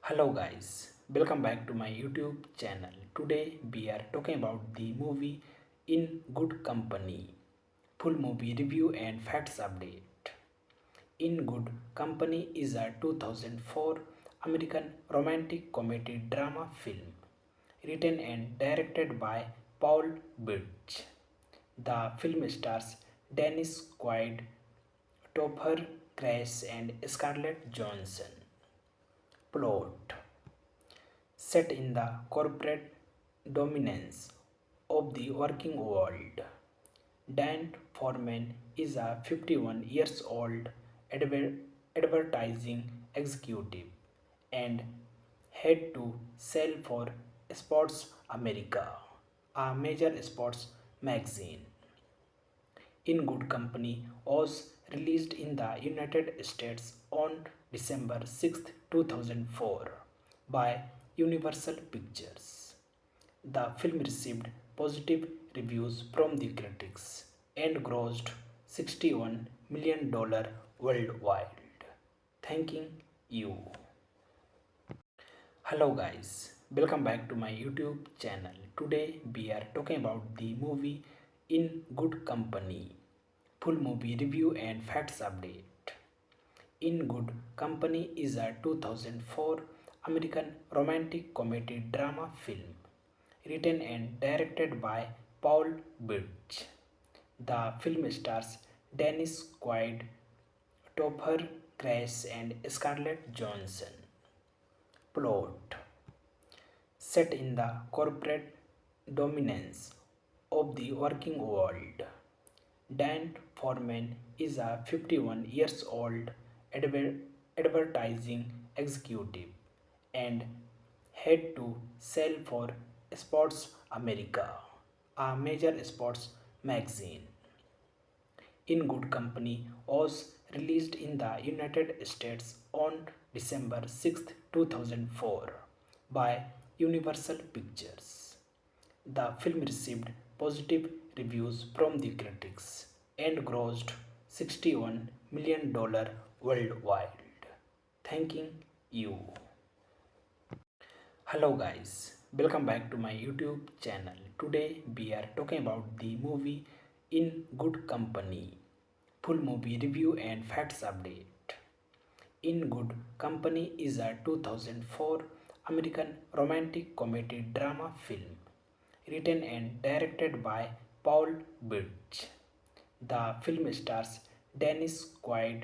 Hello guys, welcome back to my YouTube channel. Today we are talking about the movie In Good Company. Full movie review and facts update. In Good Company is a 2004 American romantic comedy drama film written and directed by Paul Birch. The film stars Dennis Quaid, Topher Grace and Scarlett Johansson. Plot: set in the corporate dominance of the working world. Dan Foreman is a 51 years old advertising executive and head to sell for Sports America, a major sports magazine. In Good Company was released in the United States on December 6, 2004 by Universal Pictures. The film received positive reviews from the critics and grossed $61 million worldwide. Thanking you. Hello guys, welcome back to my YouTube channel. Today we are talking about the movie In Good Company. Full movie review and facts update. In Good Company is a 2004 American romantic comedy drama film written and directed by Paul Birch. The film stars Dennis Quaid, Topher Grace and Scarlett Johansson. Plot: set in the corporate dominance of the working world. Dan Foreman is a 51 years old advertising executive and head to sell for Sports America, a major sports magazine. In Good Company was released in the United States on December 6, 2004 by Universal Pictures. The film received positive reviews from the critics and grossed $61 million worldwide. Thanking you. Hello guys, welcome back to my YouTube channel. Today we are talking about the movie In Good Company. Full movie review and facts update. In Good Company is a 2004 American romantic comedy drama film written and directed by Paul Birch. The film stars Dennis Quaid,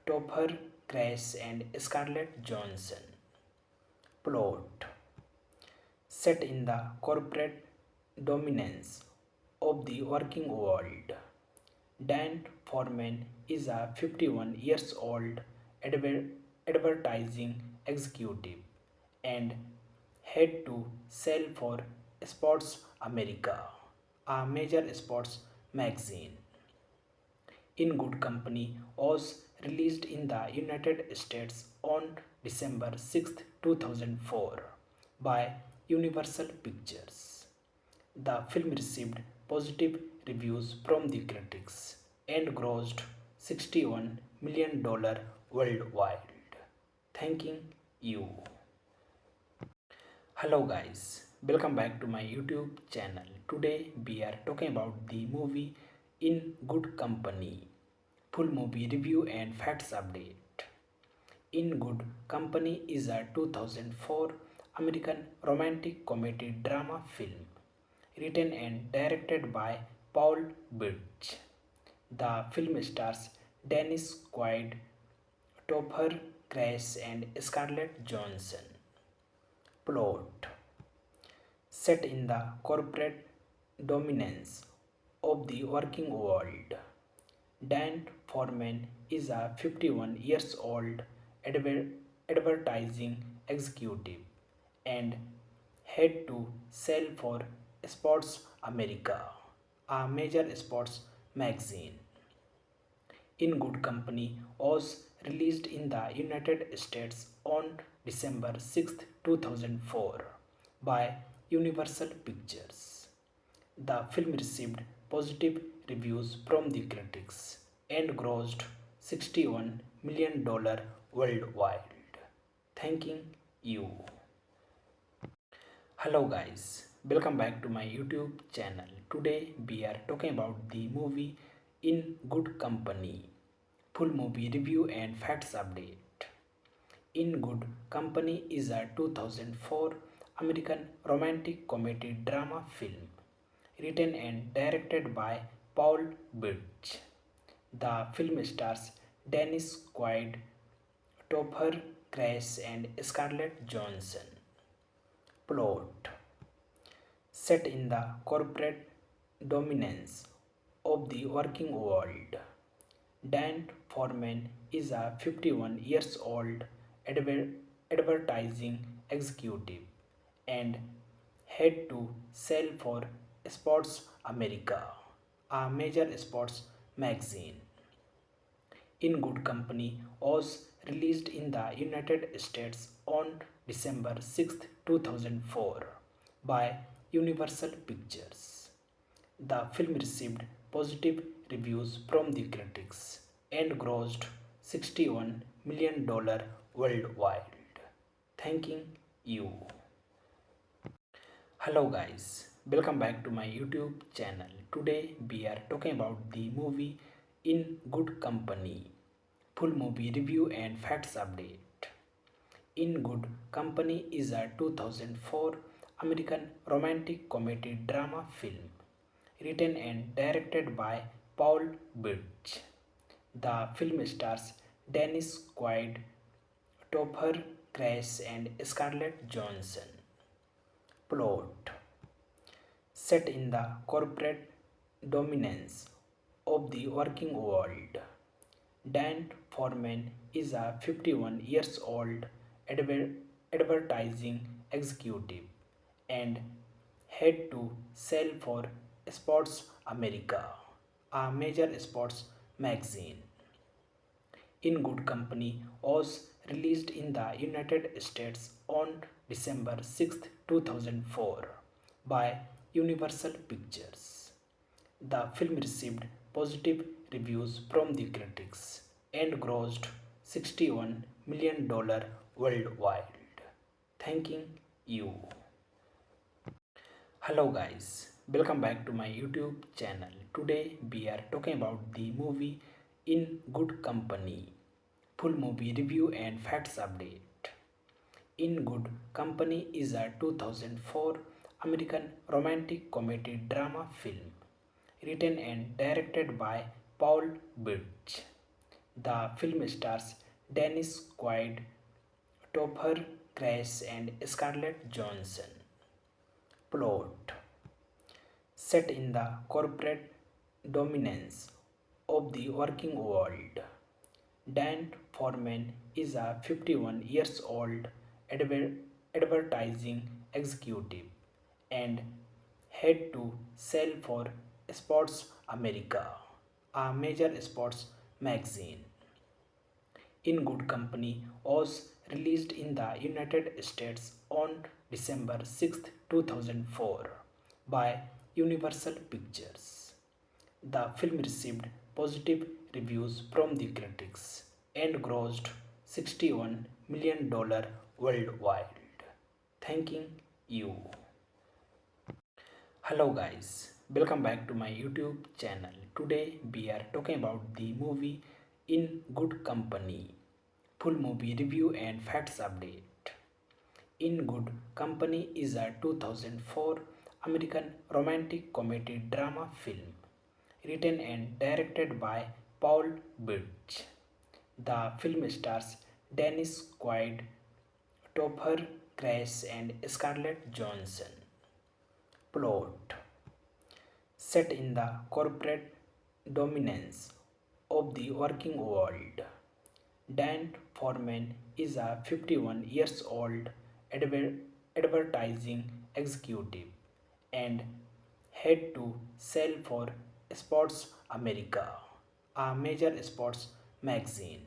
Topher Grace and Scarlett Johansson. Plot: set in the corporate dominance of the working world. Dan Foreman is a 51 years old advertising executive and head to sell for Sports America, a major sports magazine. In Good Company was released in the United States on December 6, 2004 by Universal Pictures. The film received positive reviews from the critics and grossed $61 million worldwide. Thanking you. Hello guys, welcome back to my YouTube channel. Today we are talking about the movie In Good Company. Full movie review and facts update. In Good Company is a 2004 American romantic comedy drama film written and directed by Paul Birch. The film stars Dennis Quaid, Topher Grace and Scarlett Johansson. Plot: set in the corporate dominance of the working world. Dan Foreman is a 51 years old advertising executive and head to sell for Sports America, a major sports magazine. In Good Company was released in the United States on December 6, 2004 by Universal Pictures. The film received positive reviews from the critics and grossed $61 million worldwide. Thanking you. Hello guys, welcome back to my YouTube channel. Today we are talking about the movie In Good Company. Full movie review and facts update. In Good Company is a 2004 American romantic comedy drama film written and directed by Paul Birch. The film stars Dennis Quaid, Topher Grace and Scarlett Johansson. Plot: set in the corporate dominance of the working world, Dan Foreman is a 51 years old advertising executive and head to sell for Sports America, a major sports magazine. In Good Company was released in the United States on December 6, 2004 by Universal Pictures. The film received positive reviews from the critics and grossed $61 million worldwide. Thanking you. Hello guys, welcome back to my YouTube channel. Today we are talking about the movie In Good Company. Full movie review and facts update. In Good Company is a 2004 American romantic comedy drama film written and directed by Paul Birch. The film stars Dennis Quaid, Topher Grace and Scarlett Johansson. Plot: set in the corporate dominance of the working world, Dan Foreman is a 51 years old advertising executive and head to sell for Sports America, a major sports magazine. In Good Company was released in the United States on December 6, 2004 by Universal Pictures. The film received positive reviews from the critics and grossed $61 million worldwide. Thanking you. Hello guys, welcome back to my YouTube channel. Today we are talking about the movie In Good Company. Full movie review and facts update. In Good Company is a 2004 American romantic comedy drama film written and directed by Paul Birch. The film stars Dennis Quaid, Topher Grace and Scarlett Johansson. Plot: set in the corporate dominance of the working world, Dan Foreman is a 51 years old advertising executive and head to sell for Sports America, a major sports magazine. In Good Company was released in the United States on December 6, 2004 by Universal Pictures. The film received positive reviews from the critics and grossed $61 million worldwide. Thanking you. Hello guys, welcome back to my YouTube channel. Today we are talking about the movie In Good Company. Full movie review and facts update. In Good Company is a 2004 American romantic comedy drama film written and directed by Paul Birch. The film stars Dennis Quaid, Topher Grace and Scarlett Johansson. Plot: set in the corporate dominance of the working world, Dan Foreman is a 51 years old advertising executive and head to sell for Sports America, a major sports magazine.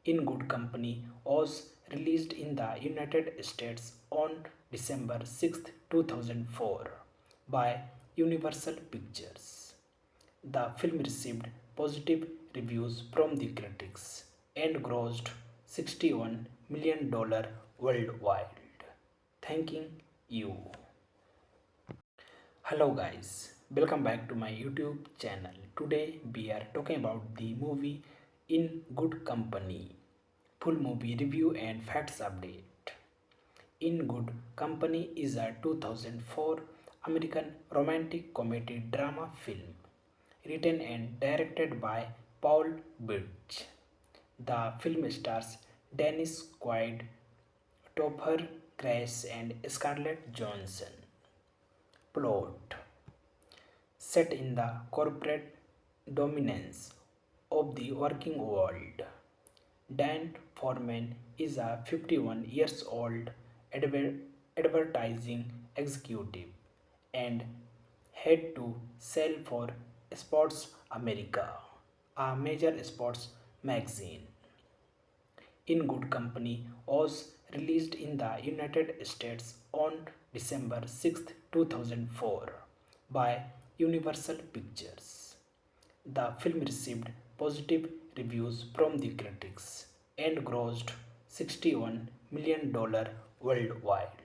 In Good Company was released in the United States on December 6, 2004 by Universal Pictures. The film received positive reviews from the critics and grossed $61 million worldwide. Thanking you. Hello guys, welcome back to my YouTube channel. Today we are talking about the movie In Good Company. Full movie review and facts update. In Good Company is a 2004 American romantic comedy drama film written and directed by Paul Birch. The film stars Dennis Quaid, Topher Grace, and Scarlett Johansson. Plot: set in the corporate dominance of the working world, Dan Foreman is a 51 years old advertising executive and had to sell for Sports America, a major sports magazine. In Good Company was released in the United States on December 6, 2004 by Universal Pictures. The film received positive reviews from the critics and grossed $61 million worldwide.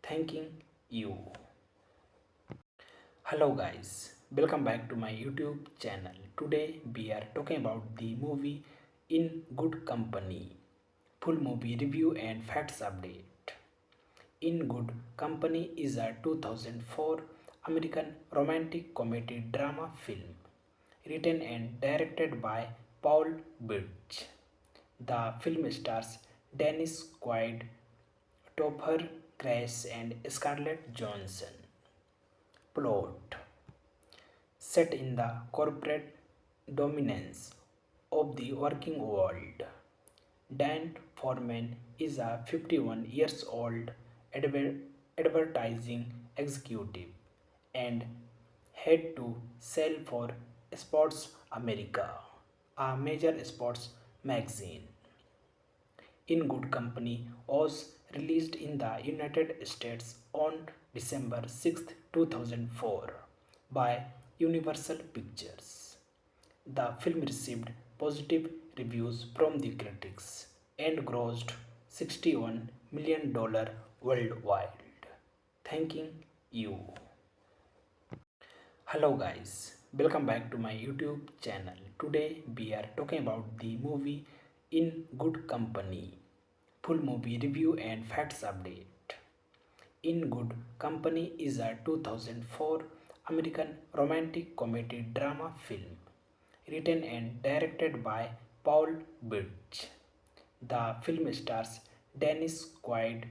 Thanking you. Hello guys, welcome back to my YouTube channel. Today we are talking about the movie In Good Company. Full movie review and facts update. In Good Company is a 2004 American romantic comedy drama film written and directed by Paul Birch. The film stars Dennis Quaid, Topher Grace, and Scarlett Johansson. Plot: set in the corporate dominance of the working world, Dan Foreman is a 51 years old advertising executive and had to sell for Sports America, a major sports magazine. In Good Company was released in the United States on December 6, 2004 by Universal Pictures. The film received positive reviews from the critics and grossed $61 million worldwide. Thanking you. Hello guys, welcome back to my YouTube channel. Today we are talking about the movie In Good Company. Full movie review and facts update. In Good Company is a 2004 American romantic comedy drama film written and directed by Paul Birch. The film stars Dennis Quaid,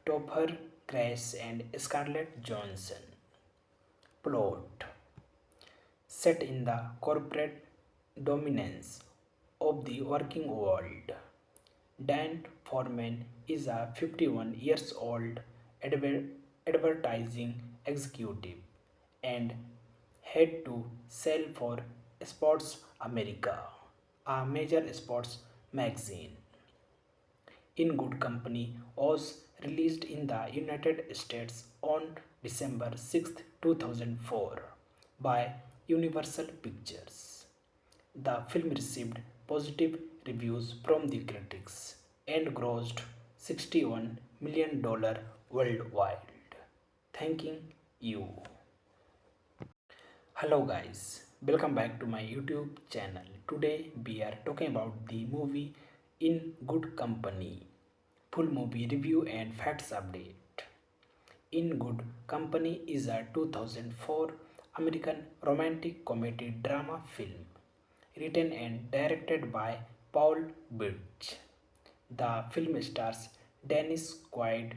Topher Grace, and Scarlett Johansson. Plot: set in the corporate dominance of the working world, Dan Foreman is a 51 years old advertising executive and had to sell for Sports America, a major sports magazine. In Good Company was released in the United States on December 6, 2004 by Universal Pictures. The film received positive reviews from the critics and grossed $61 million worldwide. Thanking you. Hello guys, welcome back to my YouTube channel. Today we are talking about the movie In Good Company. Full movie review and facts update. In Good Company is a 2004 American romantic comedy drama film written and directed by Paul Birch. The film stars Dennis Quaid,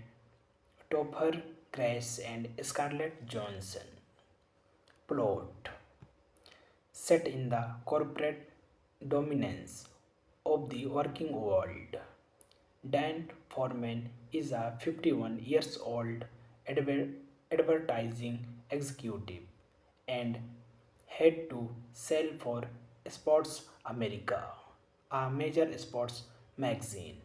Topher Grace, and Scarlett Johansson. Plot: set in the corporate dominance of the working world, Dan Foreman is a 51 years old advertising executive and had to sell for Sports America, a major sports magazine.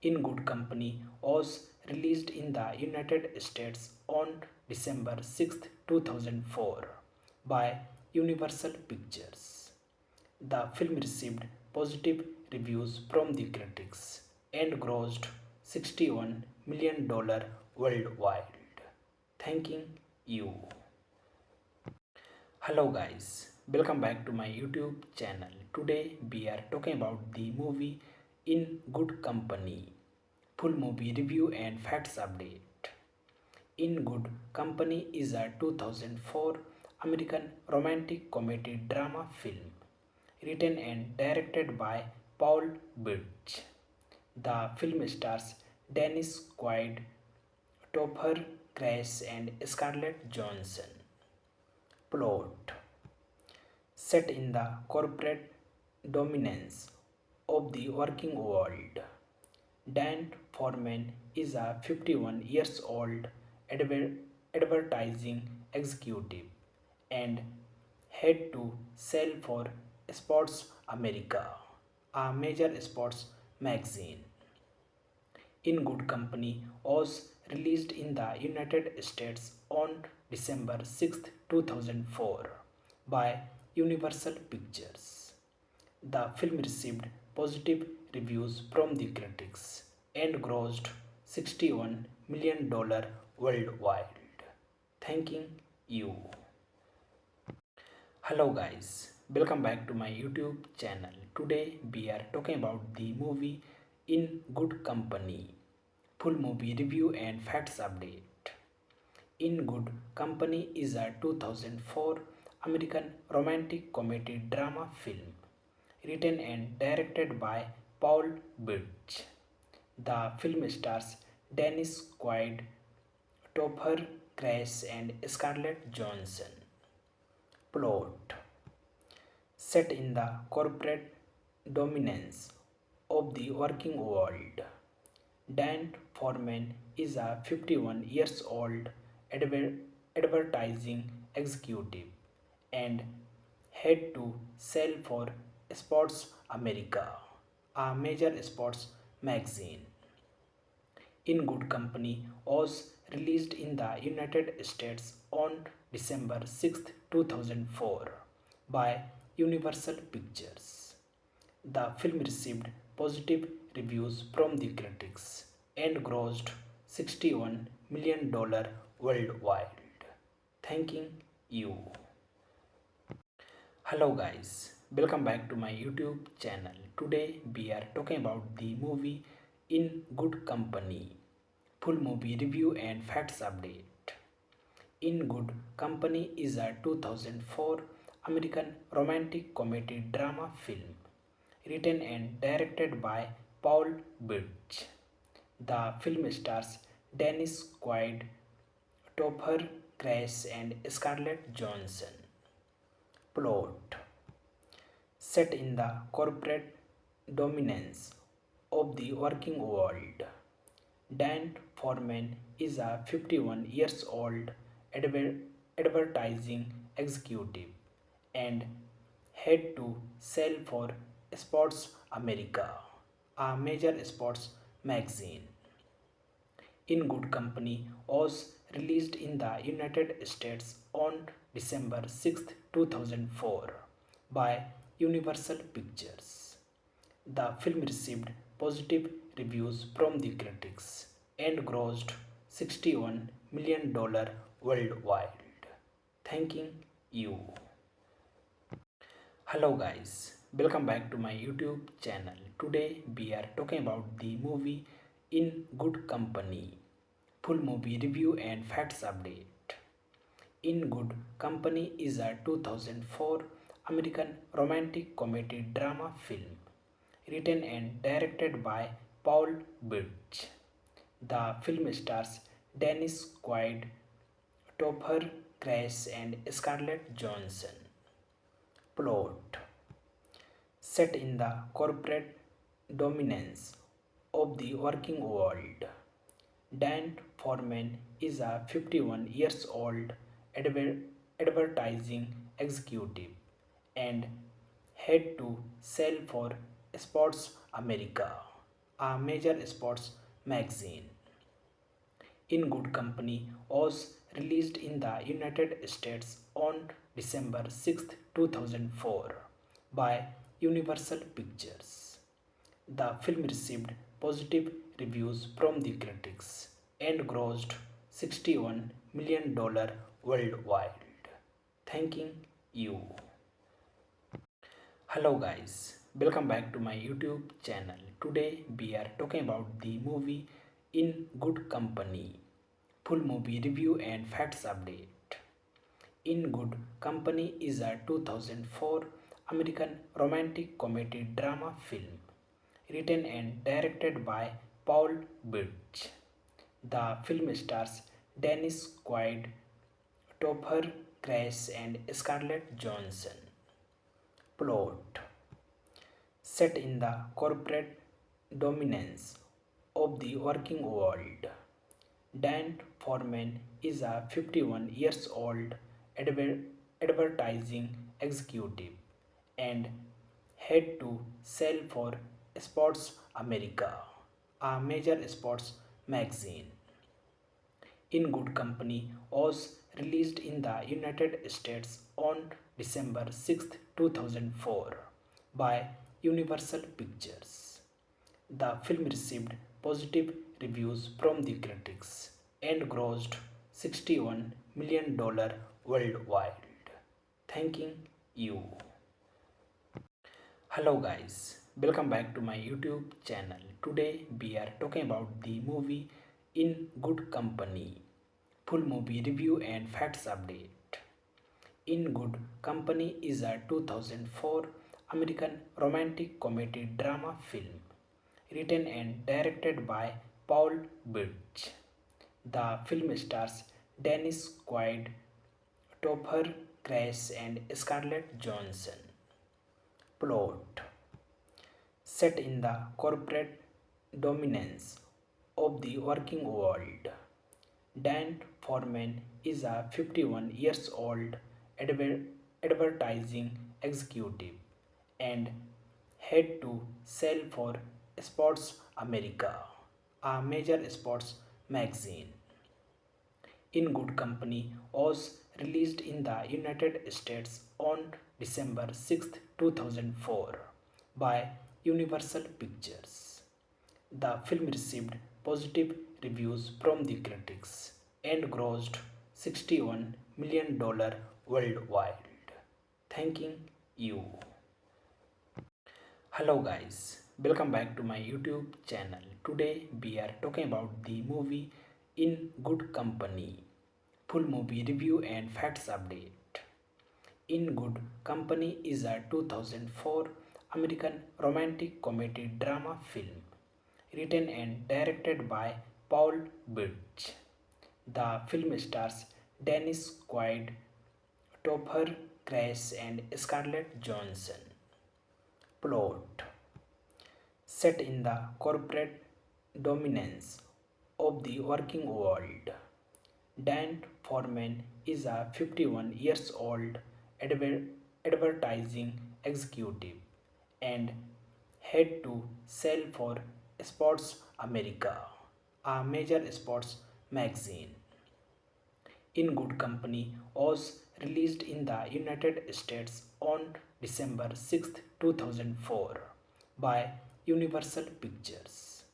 In Good Company was released in the United States on December 6, 2004 by Universal Pictures. The film received positive reviews from the critics and grossed $61 million worldwide. Thanking you. Hello guys, welcome back to my YouTube channel. Today we are talking about the movie In Good Company. Full movie review and facts update. In Good Company is a 2004 American romantic comedy drama film written and directed by Paul Birch. The film stars Dennis Quaid, Topher Grace, and Scarlett Johansson. Plot: set in the corporate dominance of the working world, Dan Foreman is a 51 years old advertising executive and head to sell for Sports America, a major sports magazine. In Good Company was released in the United States on December 6, 2004 by Universal Pictures. The film received positive reviews from the critics and grossed $61 million worldwide. Thanking you. Hello guys, welcome back to my YouTube channel. Today we are talking about the movie In Good Company. Full movie review and facts update. In Good Company is a 2004 American romantic comedy drama film written and directed by Paul Birch. The film stars Dennis Quaid, Topher Grace, and Scarlett Johansson. Plot: set in the corporate dominance of the working world, Dan Foreman is a 51 years old advertising executive and head to sell for Sports America, a major sports magazine. In Good Company was released in the United States on December 6, 2004 by Universal Pictures. The film received positive reviews from the critics and grossed $61 million worldwide. Thanking you. Hello guys, welcome back to my YouTube channel. Today we are talking about the movie In Good Company. Full movie review and facts update. In Good Company is a 2004 American romantic comedy drama film written and directed by Paul Birch. The film stars Dennis Quaid, Topher Grace, and Scarlett Johansson. Plot: set in the corporate dominance of the working world, Dan Foreman is a 51 years old advertising executive and head to sell for Sports America, a major sports magazine. In Good Company was released in the United States on December 6, 2004 by Universal Pictures. The film received positive reviews from the critics and grossed $61 million worldwide. Thanking you. Hello guys, welcome back to my YouTube channel. Today we are talking about the movie In Good Company. Full movie review and facts update. In Good Company is a 2004 American romantic comedy drama film written and directed by Paul Birch. The film stars Dennis Quaid, Topher Grace, and Scarlett Johansson. Plot: set in the corporate dominance of the working world, Dan Foreman is a 51 years old advertising executive and head to sell for Sports America, a major sports magazine. In Good Company was released in the United States on December 6, 2004 by Universal Pictures. The film received positive reviews from the critics and grossed $61 million worldwide. Thanking you. Hello guys, welcome back to my YouTube channel. Today we are talking about the movie In Good Company. Full movie review and facts update. In Good Company is a 2004 American romantic comedy drama film written and directed by Paul Birch. The film stars Dennis Quaid, Topher Grace, and Scarlett Johansson. Plot: set in the corporate dominance of the working world, Dan Foreman is a 51 years old advertising executive and had to sell for Sports America, a major sports magazine. In Good Company was released in the United States on December 6, 2004 by Universal Pictures. The film received positive reviews from the critics and grossed $61 million worldwide. Thanking you. Hello guys, welcome back to my YouTube channel. Today we are talking about the movie In Good Company. Full movie review and facts update. In Good Company is a 2004 American romantic comedy drama film written and directed by Paul Birch. The film stars Dennis Quaid, Topher Grace, and Scarlett Johansson. Plot: set in the corporate dominance of the working world, Dan Foreman is a 51 years old advertising executive and had to sell for Sports America, a major sports magazine. In Good Company was released in the United States on December 6, 2004 by Universal Pictures. The film received positive reviews from the critics and grossed $61 million worldwide. Thanking you. Hello guys, welcome back to my YouTube channel. Today we are talking about the movie In Good Company. Full movie review and facts update. In Good Company is a 2004 American romantic comedy drama film written and directed by Paul Birch. The film stars Dennis Quaid, Topher Grace, and Scarlett Johansson. Plot: set in the corporate dominance of the working world, Dan Foreman is a 51 years old advertising executive and had to sell for Sports America, a major sports magazine. In Good Company was released in the United States on December 6, 2004 by Universal Pictures.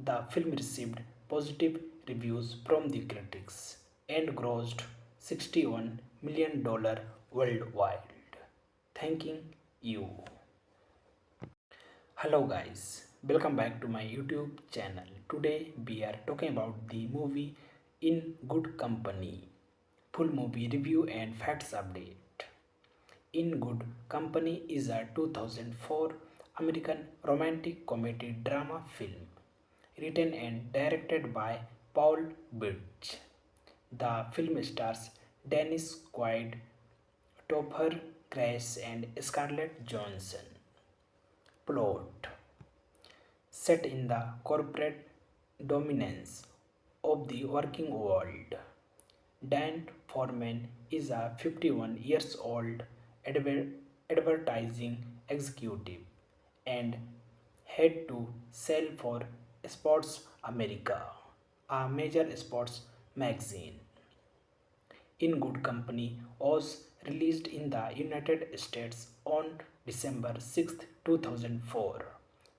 The film received positive reviews from the critics and grossed $61 million worldwide. Thanking you. Hello guys, welcome back to my YouTube channel. Today we are talking about the movie In Good Company. Full movie review and facts update. In Good Company is a 2004 American romantic comedy drama film written and directed by Paul Birch. The film stars Dennis Quaid, Topher Grace, and Scarlett Johansson. Plot: set in the corporate dominance of the working world, Dan Foreman is a 51 years old advertising executive and had to sell for Sports America, a major sports magazine. In Good Company was released in the United States on December 6, 2004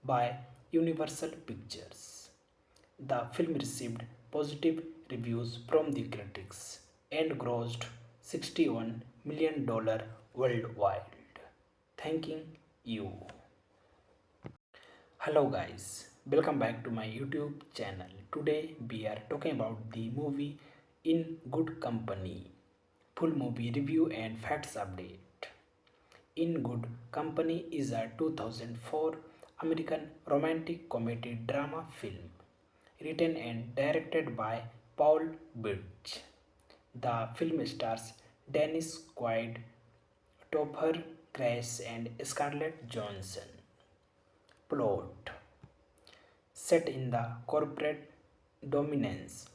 by Universal Pictures. The film received positive reviews from the critics and grossed $61 million worldwide. Thanking you. Hello guys, welcome back to my YouTube channel. Today we are talking about the movie In Good Company. Full movie review and facts update. In Good Company is a 2004 American romantic comedy drama film written and directed by Paul Birch. The film stars Dennis Quaid, Topher Grace and Scarlett Johansson. Plot: set in the corporate dominance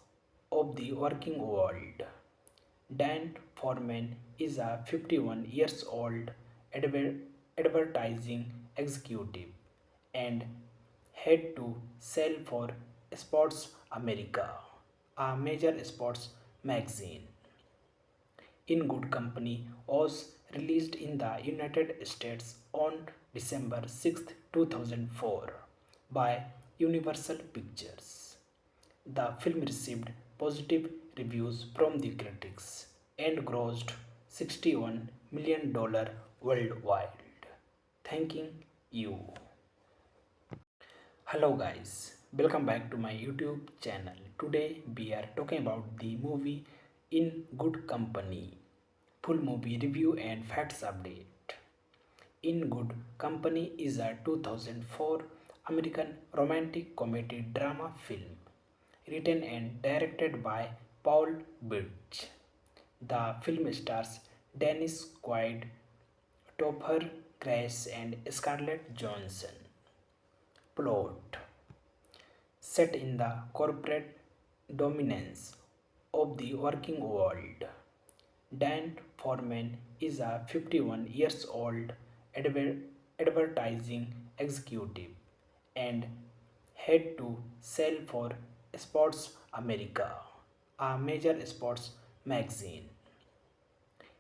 of the working world, Dan Foreman is a 51 years old advertising executive and had to sell for Sports America, a major sports magazine. In Good Company was released in the United States on December 6, 2004 by Universal Pictures. The film received positive reviews from the critics and grossed $61 million worldwide. Thanking you. Hello guys, welcome back to my YouTube channel. Today we are talking about the movie In Good Company. Full movie review and facts update. In Good Company is a 2004 American romantic comedy drama film written and directed by Paul Birch. The film stars Dennis Quaid, Topher Grace and Scarlett Johansson. Plot: set in the corporate dominance of the working world, Dan Foreman is a 51 years old advertising executive and had to sell for Sports America, a major sports magazine.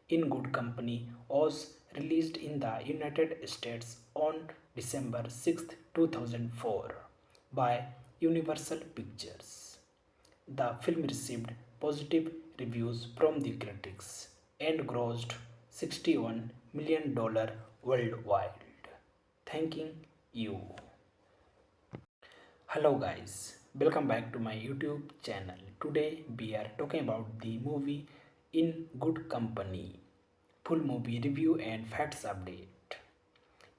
In Good Company was released in the United States on December 6, 2004 by Universal Pictures. The film received positive reviews from the critics and grossed $61 million worldwide. Thanking you. Hello guys, welcome back to my YouTube channel. Today we are talking about the movie In Good Company. Full movie review and facts update.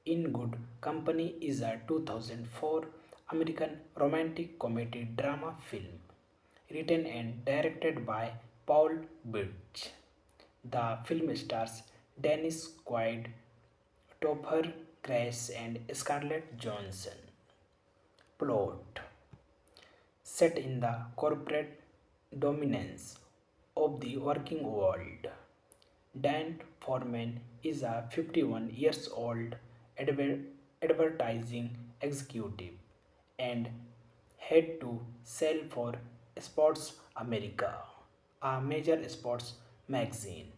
In Good Company is a 2004 American romantic comedy drama film written and directed by Paul Birch. The film stars Dennis Quaid, Topher Grace and Scarlett Johansson. Plot: set in the corporate dominance of the working world, Dan Foreman is a 51 years old advertising executive and had to sell for Sports America, a major sports magazine.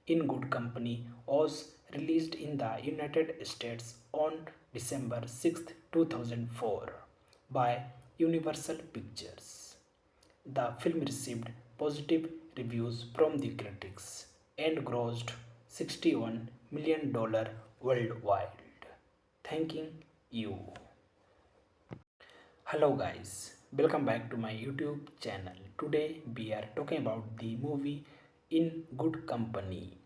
In Good Company was released in the United States on December 6, 2004 by Universal Pictures. The film received positive reviews from the critics and grossed $61 million worldwide. Thanking you. Hello guys, welcome back to my YouTube channel. Today we are talking about the movie In Good Company.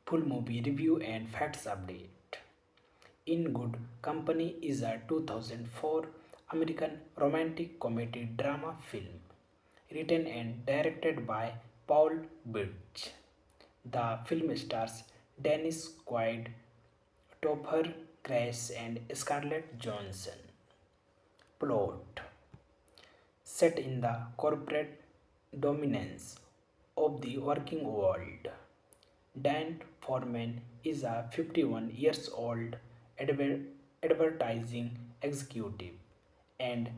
Full movie review and facts update. In Good Company is a 2004 American romantic comedy drama film written and directed by Paul Birch. The film stars Dennis Quaid, Topher Grace and Scarlett Johansson. Plot: set in the corporate dominance of the working world, Dan Foreman is a 51 years old advertising executive and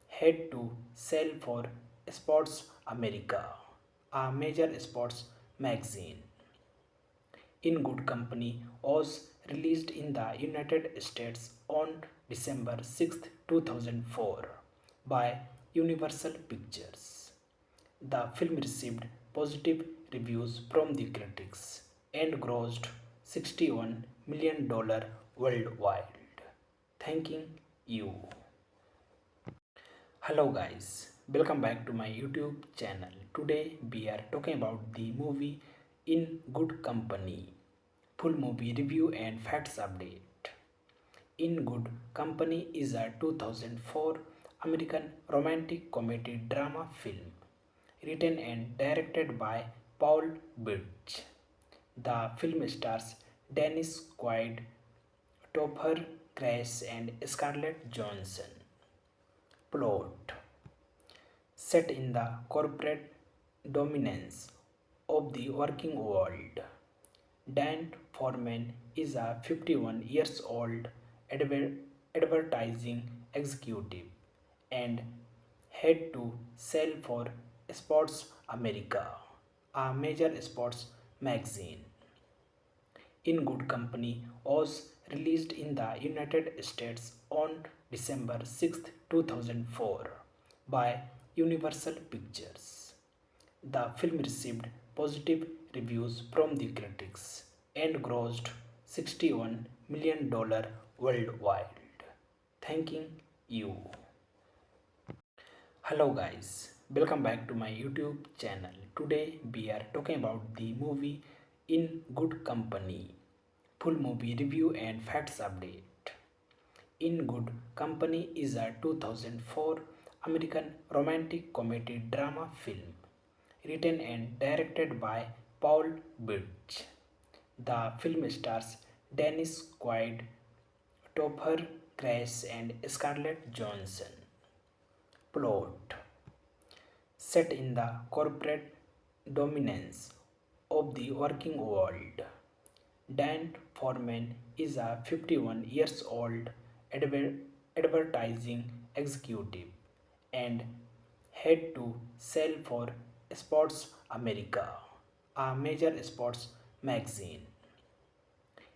had to sell for Sports America, a major sports magazine. In Good Company was released in the United States on December 6, 2004 by Universal Pictures. The film received positive reviews from the critics and grossed $61 million worldwide. Thanking you. Hello guys, welcome back to my YouTube channel. Today we are talking about the movie In Good Company. Full movie review and facts update. In Good Company is a 2004 American romantic comedy drama film written and directed by Paul Birch. The film stars Dennis Quaid, Topher Grace and Scarlett Johansson. Plot: set in the corporate dominance of the working world, Dan Foreman is a 51 years old advertising executive and head to sell for Sports America, a major sports magazine. In Good Company was released in the United States on December 6, 2004 by Universal Pictures. The film received positive reviews from the critics and grossed $61 million worldwide. Thanking you. Hello guys, welcome back to my YouTube channel. Today we are talking about the movie In Good Company. Full movie review and facts update. In Good Company is a 2004 American romantic comedy drama film written and directed by Paul Birch. The film stars Dennis Quaid, Topher Grace and Scarlett Johansson. Plot: set in the corporate dominance of the working world, Dan Foreman is a 51 years old advertising executive and head to sell for Sports America, a major sports magazine.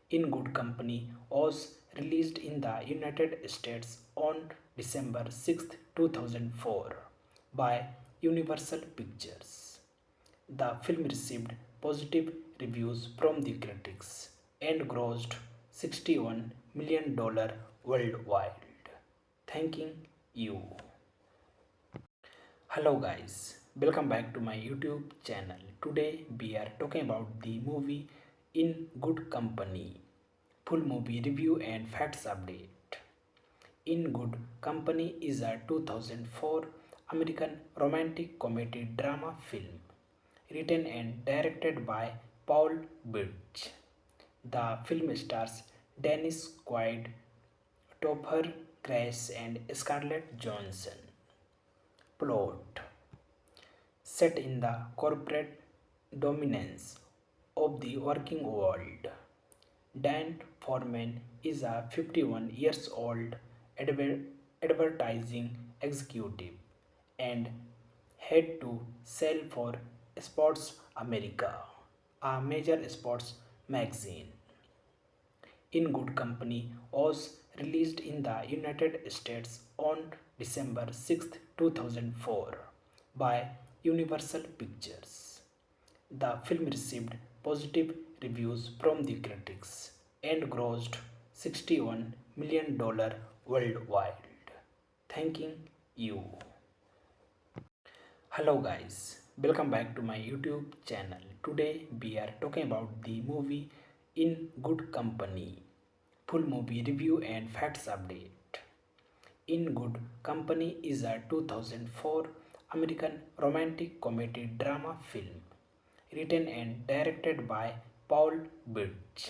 In Good Company was released in the United States on December 6, 2004 by Universal Pictures. The film received positive reviews from the critics and grossed $61 million worldwide. Thanking you. Hello guys, welcome back to my YouTube channel. Today we are talking about the movie In Good Company. Full movie review and facts update. In Good Company is a 2004 American romantic comedy drama film written and directed by Paul Birch. The film stars Dennis Quaid, Topher Grace and Scarlett Johansson. Plot: set in the corporate dominance of the working world, Dan Foreman is a 51 years old advertising executive and head to sell for Sports America, a major sports magazine. In Good Company was released in the United States on December 6, 2004 by Universal Pictures. The film received positive reviews from the critics and grossed $61 million worldwide. Thanking you. Hello guys, welcome back to my YouTube channel. Today we are talking about the movie In Good Company. Full movie review and facts update. In Good Company is a 2004 American romantic comedy drama film written and directed by Paul Birch.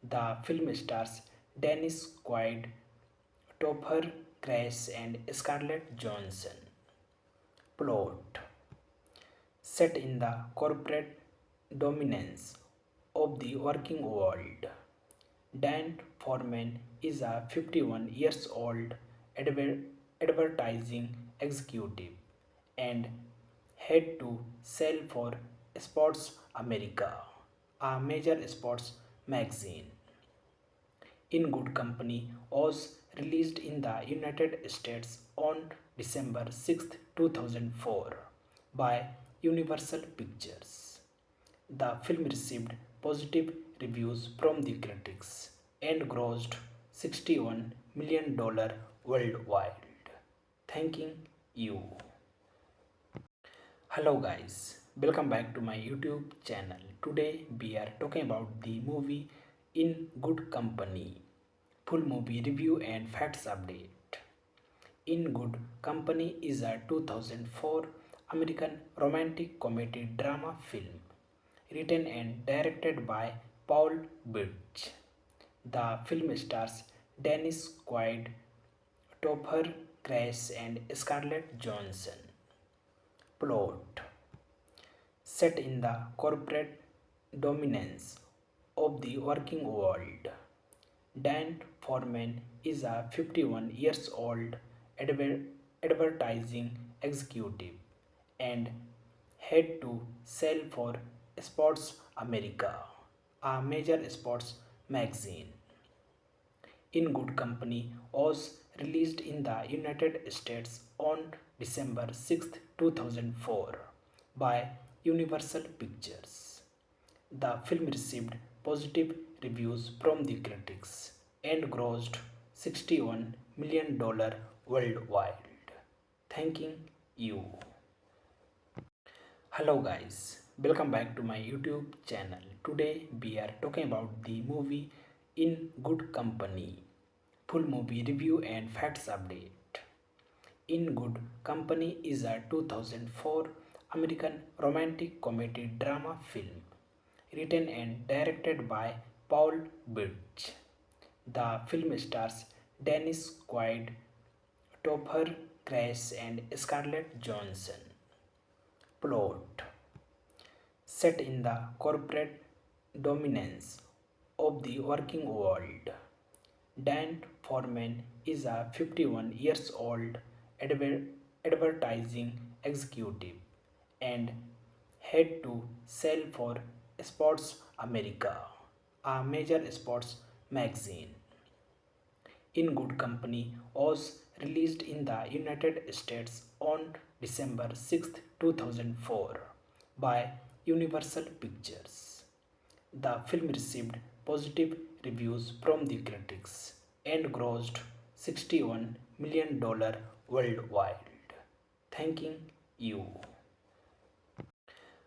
The film stars Dennis Quaid, Topher Grace and Scarlett Johansson. Plot: set in the corporate dominance of the working world, Dan Foreman is a 51 years old advertising executive and head to sell for Sports America, In Good Company was released in the United States on December 6, 2004 by Universal Pictures. The film received positive reviews from the critics and grossed $61 million worldwide. Thanking you. Hello guys, welcome back to my YouTube channel. Today we are talking about the movie In Good Company. Full movie review and facts update. In Good Company is a 2004 American romantic comedy drama film written and directed by Paul Birch. The film stars Dennis Quaid, Topher Grace and Scarlett Johansson. Plot: set in the corporate dominance of the working world, Dan Foreman is a 51 years old advertising executive and head to sell for Sports America, a major sports magazine. In Good Company was released in the United States on December 6, 2004 by Universal Pictures. The film received positive reviews from the critics and grossed $61 million worldwide. Thanking you. Hello guys, welcome back to my YouTube channel. Today we are talking about the movie In Good Company. Full movie review and facts update. In Good Company is a 2004 American romantic comedy drama film written and directed by Paul Birch. The film stars Dennis Quaid, Topher Grace and Scarlett Johansson. Plot: set in the corporate dominance of the working world, Dan Foreman is a 51 years old advertising executive and head to sell for Sports America, a major sports magazine. In Good Company was released in the United States on December 6, 2004 by Universal Pictures. The film received positive reviews from the critics and grossed $61 million worldwide. Thanking you. Hello guys, welcome back to my YouTube channel. Today we are talking about the movie In Good Company. Full movie review and facts update. In Good Company is a 2004 American romantic comedy drama film written and directed by Paul Birch. The film stars Dennis Quaid, Topher Grace and Scarlett Johansson. Plot: set in the corporate dominance of the working world, Dan Foreman is a 51 years old advertising executive and head to sell for Sports America, a major sports magazine. In Good Company was released in the United States on December 6, 2004 by Universal Pictures. The film received positive reviews from the critics and grossed $61 million worldwide. Thanking you.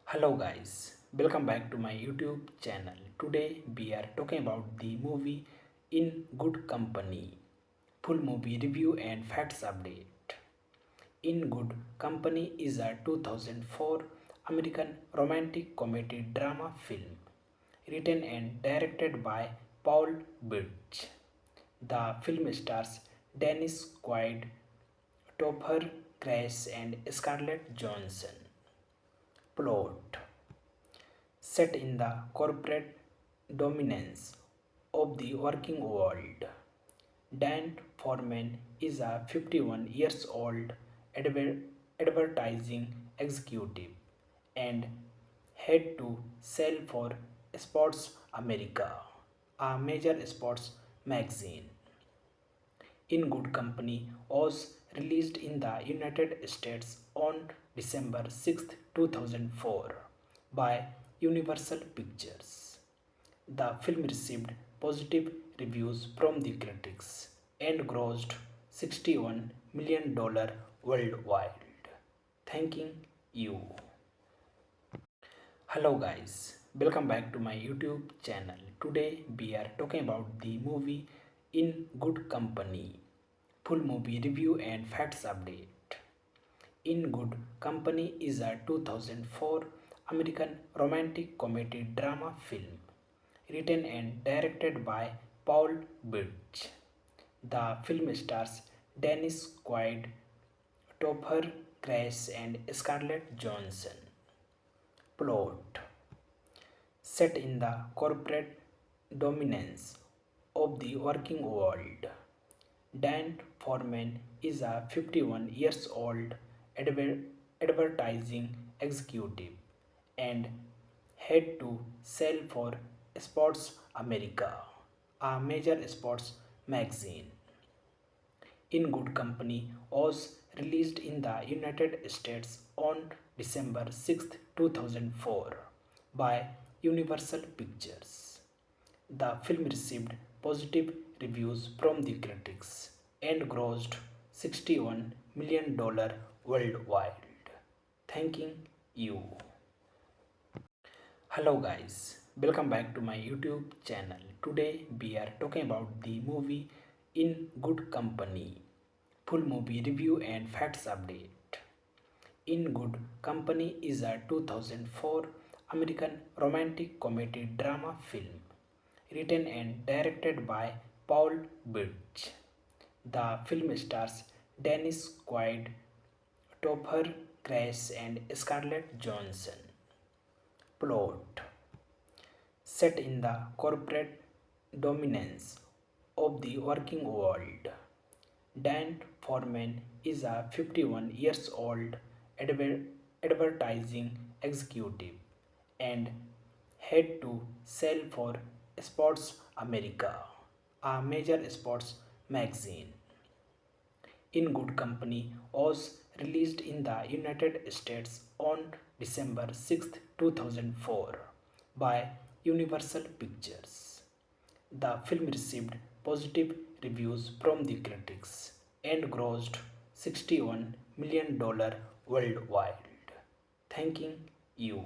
Hello guys, welcome back to my YouTube channel. Today we are talking about the movie In Good Company. Full movie review and facts update. In Good Company is a 2004 American romantic comedy drama film written and directed by Paul Birch. The film stars Dennis Quaid, Topher Grace and Scarlett Johansson. Plot: set in the corporate dominance of the working world, Dan Foreman is a 51 years old advertising executive and head to sell for Sports America, a major sports magazine. In Good Company was released in the United States on December 6, 2004 by Universal Pictures. The film received positive reviews from the critics and grossed $61 million worldwide. Thanking you. Hello guys, welcome back to my YouTube channel. Today we are talking about the movie In Good Company. Full movie review and facts update. In Good Company is a 2004 American romantic comedy drama film written and directed by Paul Birch. The film stars Dennis Quaid, Topher Grace and Scarlett Johansson. Plot: set in the corporate dominance of the working world, Dan Foreman is a 51 years old advertising executive and head to sell for Sports America, a major sports magazine. In Good Company was released in the United States on December 6, 2004 by Universal Pictures. The film received positive reviews from the critics and grossed $61 million worldwide. Thanking you. Hello guys, welcome back to my YouTube channel. Today we are talking about the movie In Good Company. Full movie review and facts update. In Good Company is a 2004 American romantic comedy drama film written and directed by Paul Birch. The film stars Dennis Quaid, Topher Grace and Scarlett Johansson. Plot: set in the corporate dominance of the working world, Dan Foreman is a 51 years old advertising executive and had to sell for Sports America, a major sports magazine. In Good Company was released in the United States on December 6, 2004 by Universal Pictures. The film received positive reviews from the critics and grossed $61 million worldwide. Thanking you.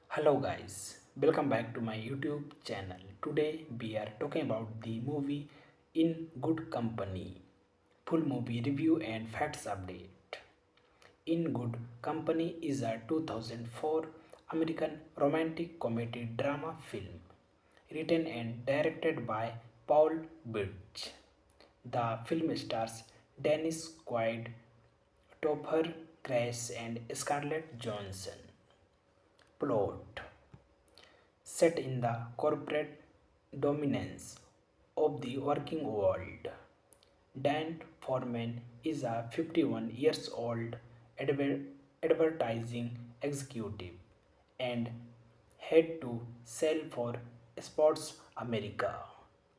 Hello guys, welcome back to my YouTube channel. Today we are talking about the movie In Good Company. Full movie review and facts update. In Good Company is a 2004 American romantic comedy drama film written and directed by Paul Birch. The film stars Dennis Quaid, Topher Grace and Scarlett Johansson. Plot: set in the corporate dominance of the working world, Dan Foreman is a 51 years old advertising executive and had to sell for Sports America,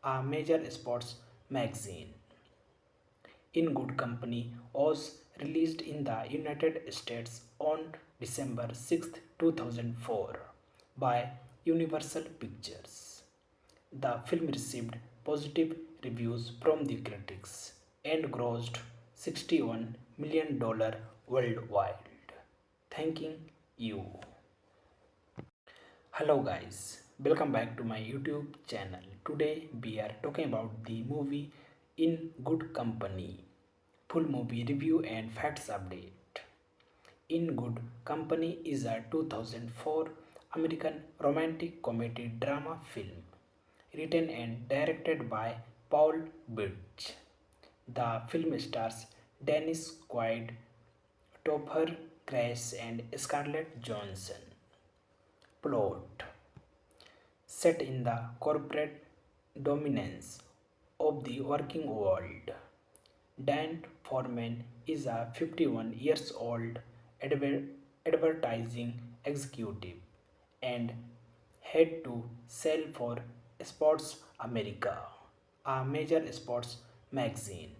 a major sports magazine. In Good Company was released in the United States on December 6, 2004 by Universal Pictures. The film received positive reviews from the critics and grossed $61 million worldwide. Thanking you. Hello guys, welcome back to my YouTube channel. Today we are talking about the movie In Good Company. Full movie review and facts update. In Good Company is a 2004 American romantic comedy drama film written and directed by Paul Birch. The film stars Dennis Quaid, Topher Grace and Scarlett Johansson. Plot: set in the corporate dominance of the working world, Dan Foreman is a 51 years old advertising executive and had to sell for Sports America, a major sports magazine.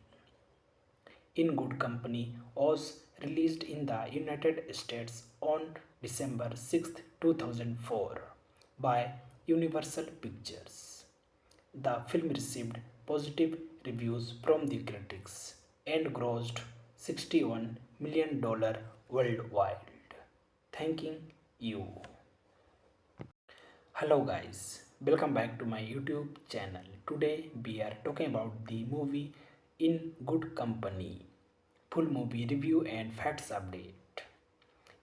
In Good Company was released in the United States on December 6, 2004 by Universal Pictures. The film received positive reviews from the critics and grossed $61 million worldwide. Thanking you. Hello guys, welcome back to my YouTube channel. Today we are talking about the movie In Good Company. Full movie review and facts update.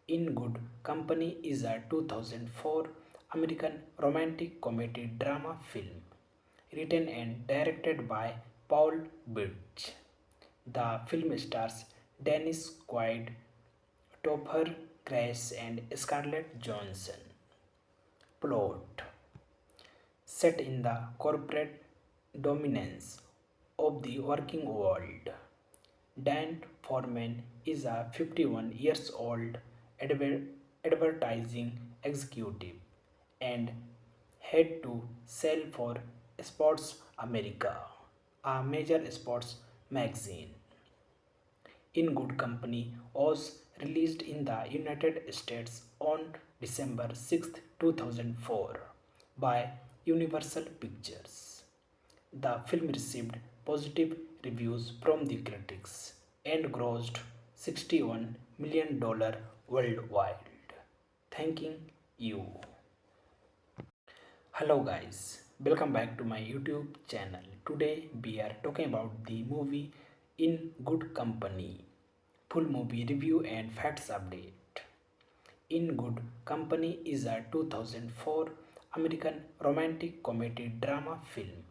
In Good Company is a 2004 American romantic comedy drama film written and directed by Paul Birch. The film stars Dennis Quaid, Topher Grace and Scarlett Johansson. Plot: set in the corporate dominance of the working world, Dan Foreman is a 51 years old advertising executive and had to sell for Sports America, a major sports magazine. In Good Company was released in the United States on December 6, 2004 by Universal Pictures. The film received positive reviews from the critics and grossed $61 million worldwide. Thanking you. Hello guys, welcome back to my YouTube channel. Today we are talking about the movie In Good Company. Full movie review and facts update. In Good Company is a 2004 American romantic comedy drama film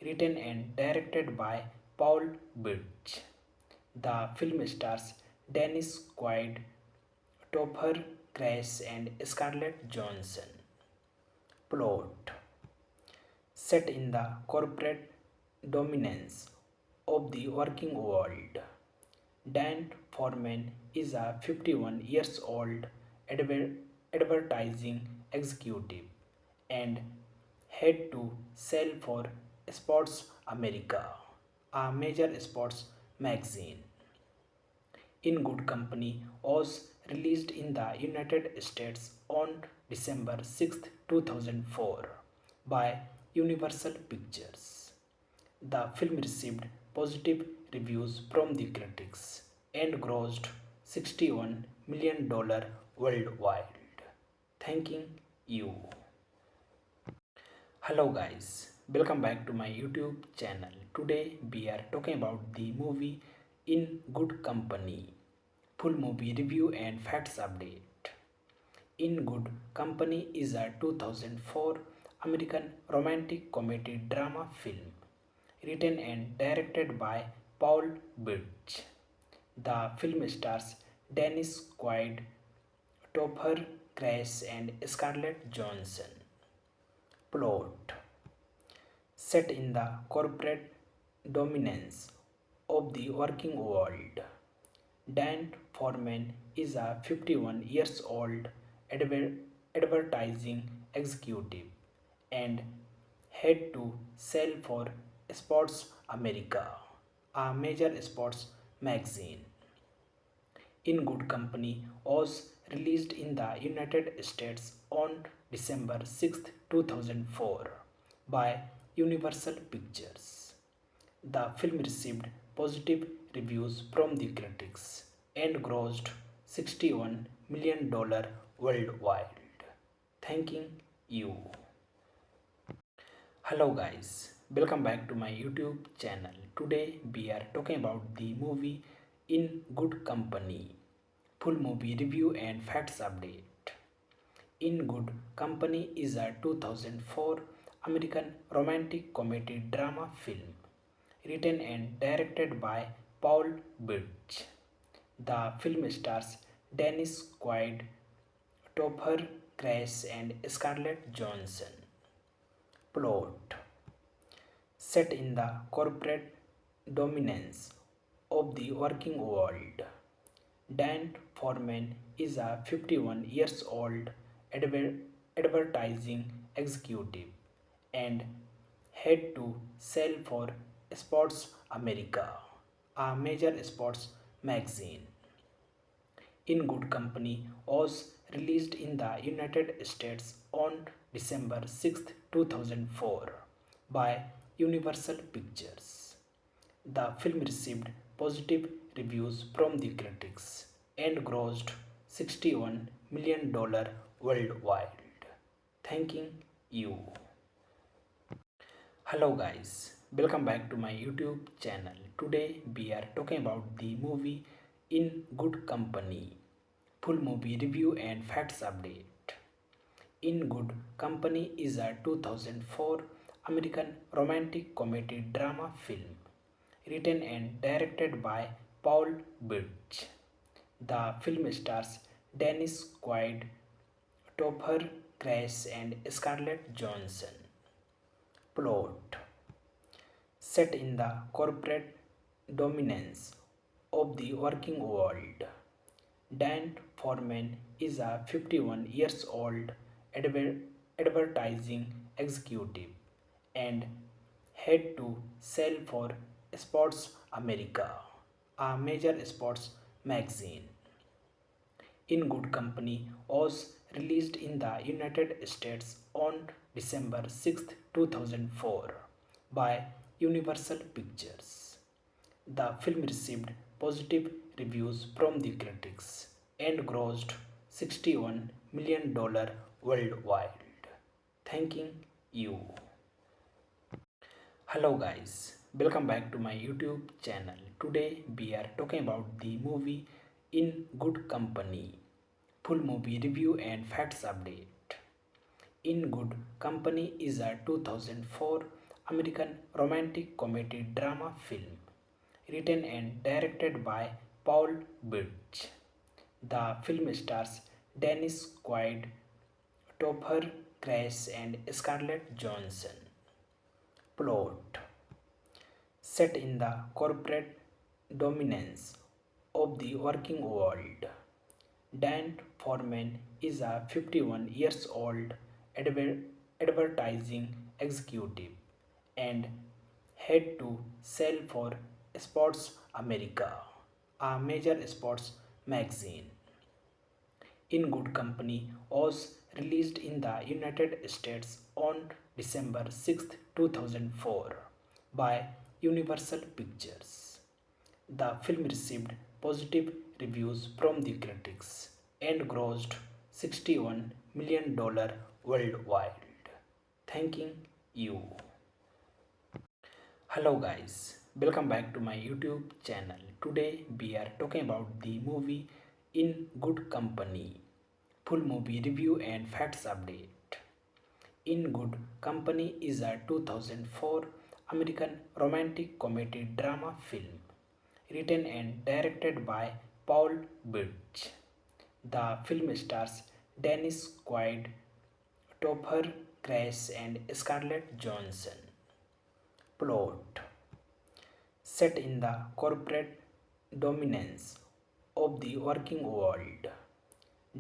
written and directed by Paul Birch. The film stars Dennis Quaid, Topher Grace and Scarlett Johansson. Plot: set in the corporate dominance of the working world, Dan Foreman is a 51 years old advertising executive and had to sell for Sports America, a major sports magazine. In Good Company was released in the United States on December 6, 2004 by Universal Pictures. The film received positive reviews from the critics and grossed $61 million worldwide. Thanking you. Hello guys, welcome back to my YouTube channel. Today we are talking about the movie In Good Company. Full movie review and facts update. In Good Company is a 2004 American romantic comedy drama film written and directed by Paul Birch. The film stars Dennis Quaid, Topher Grace and Scarlett Johansson. Plot: set in the corporate dominance of the working world, Dan Foreman is a 51 years old advertising executive and had to sell for Sports America, a major sports magazine. In Good Company was released in the United States on December 6, 2004 by Universal Pictures. The film received positive reviews from the critics and grossed $61 million worldwide. Thanking you. Hello guys, welcome back to my YouTube channel. Today we are talking about the movie In Good Company. Full movie review and facts update. In Good Company is a 2004 American romantic comedy drama film written and directed by Paul Birch. The film stars Dennis Quaid, Topher Grace and Scarlett Johansson. Plot: set in the corporate dominance of the working world, Dan Foreman is a 51 years old advertising executive and had to sell for Sports America, a major sports magazine. In Good Company was released in the United States on December 6, 2004 by Universal Pictures. The film received positive reviews from the critics and grossed $61 million worldwide. Thanking you. Hello guys, welcome back to my YouTube channel. Today we are talking about the movie In Good Company. Full movie review and facts update. In Good Company is a 2004 American romantic comedy drama film written and directed by Paul Birch. The film stars Dennis Quaid, Topher Grace and Scarlett Johansson. Plot: set in the corporate dominance of the working world, Dan Foreman is a 51 years old advertising executive and had to sell for Sports America, a major sports magazine. In Good Company was released in the United States on December 6, 2004 by Universal Pictures. The film received positive reviews from the critics and grossed $61 million worldwide. Thanking you. Hello guys, welcome back to my YouTube channel. Today we are talking about the movie In Good Company. Full movie review and facts update. In Good Company is a 2004 American romantic comedy drama film written and directed by Paul Birch. The film stars Dennis Quaid, Topher Grace and Scarlett Johansson. Plot: set in the corporate dominance of the working world, Dan Foreman is a 51 years old advertising executive and had to sell for Sports America, a major sports magazine. In Good Company was released in the United States on December 6, 2004 by Universal Pictures. The film received positive reviews from the critics and grossed $61 million worldwide. Thanking you. Hello guys, welcome back to my YouTube channel. Today we are talking about the movie In Good Company. Full movie review and facts update. In Good Company is a 2004 American romantic comedy drama film written and directed by Paul Birch. The film stars Dennis Quaid, Topher Grace and Scarlett Johansson. Plot: set in the corporate dominance of the working world,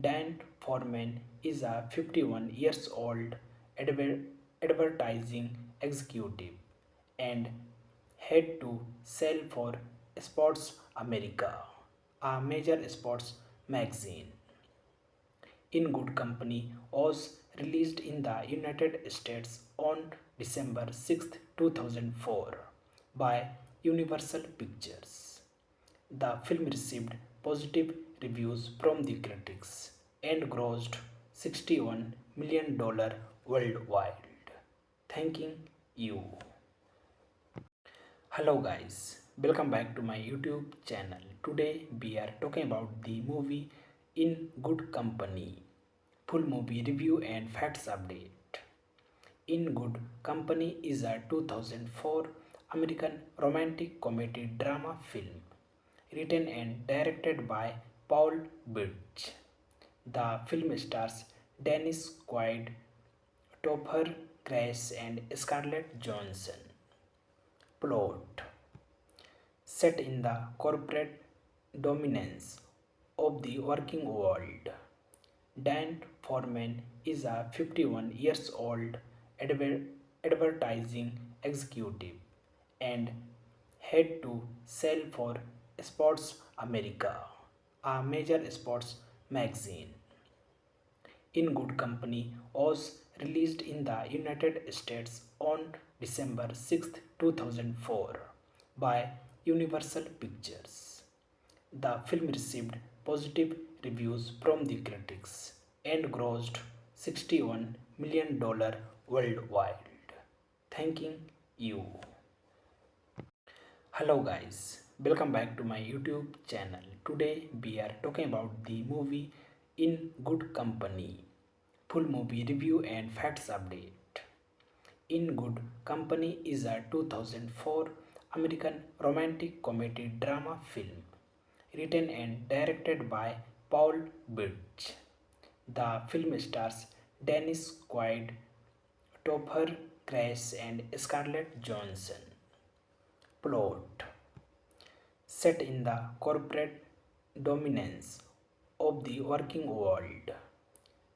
Dan Foreman is a 51 years old advertising executive and had to sell for Sports America, a major sports magazine. In Good Company was released in the United States on December 6, 2004 by Universal Pictures. The film received positive reviews from the critics and grossed $61 million worldwide. Thanking you. Hello guys, welcome back to my YouTube channel. Today we are talking about the movie In Good Company. Full movie review and facts update. In Good Company is a 2004 American romantic comedy drama film written and directed by Paul Birch. The film stars Dennis Quaid, Topher Grace and Scarlett Johansson. Plot: set in the corporate dominance of the working world, Dan Foreman is a 51 years old advertising executive and had to sell for Sports America, a major sports magazine. In Good Company was released in the United States on December 6, 2004 by Universal Pictures. The film received positive reviews from the critics and grossed $61 million worldwide. Thanking you. Hello guys, welcome back to my YouTube channel. Today we are talking about the movie In Good Company. Full movie review and facts update. In Good Company is a 2004 American romantic comedy drama film written and directed by Paul Birch. The film stars Dennis Quaid, Topher Grace and Scarlett Johansson. Plot: set in the corporate dominance of the working world,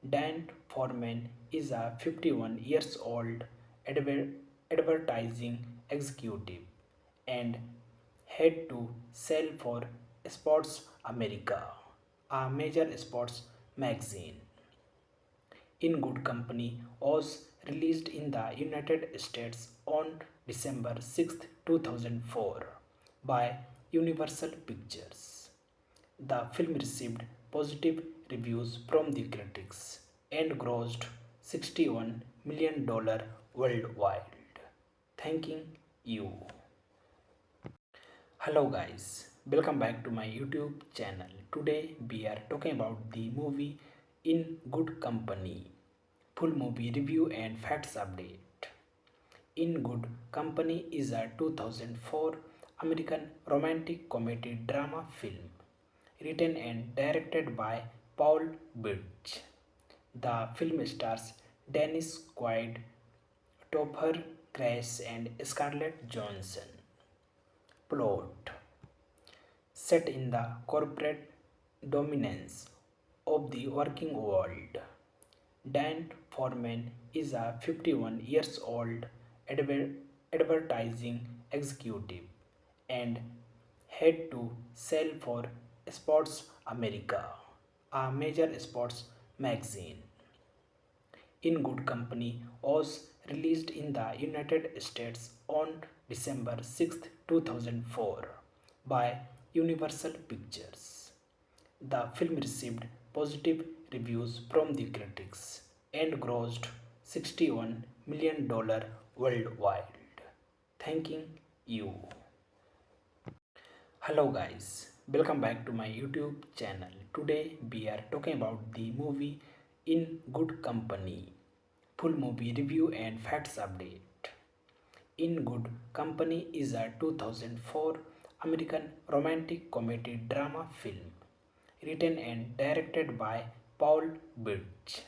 Dan Foreman is a 51 years old advertising executive and head to sell for Sports America, a major sports magazine. In Good Company was released in the United States on December 6, 2004 by Universal Pictures. The film received positive reviews from the critics and grossed $61 million worldwide. Thanking you. Hello guys, welcome back to my YouTube channel. Today we are talking about the movie In Good Company. Full movie review and facts update. In Good Company is a 2004 American romantic comedy drama film written and directed by Paul Birch. The film stars Dennis Quaid, Topher Grace and Scarlett Johansson. Plot: set in the corporate dominance of the working world, Dan Foreman is a 51 years old advertising executive and head to sell for Sports America, a major sports magazine. In Good Company was released in the United States on December 6, 2004 by Universal Pictures. The film received positive reviews from the critics and grossed $61 million worldwide. Thanking you. Hello guys, welcome back to my YouTube channel. Today we are talking about the movie In Good Company. Full movie review and facts update. In Good Company is a 2004 American romantic comedy drama film written and directed by Paul Birch.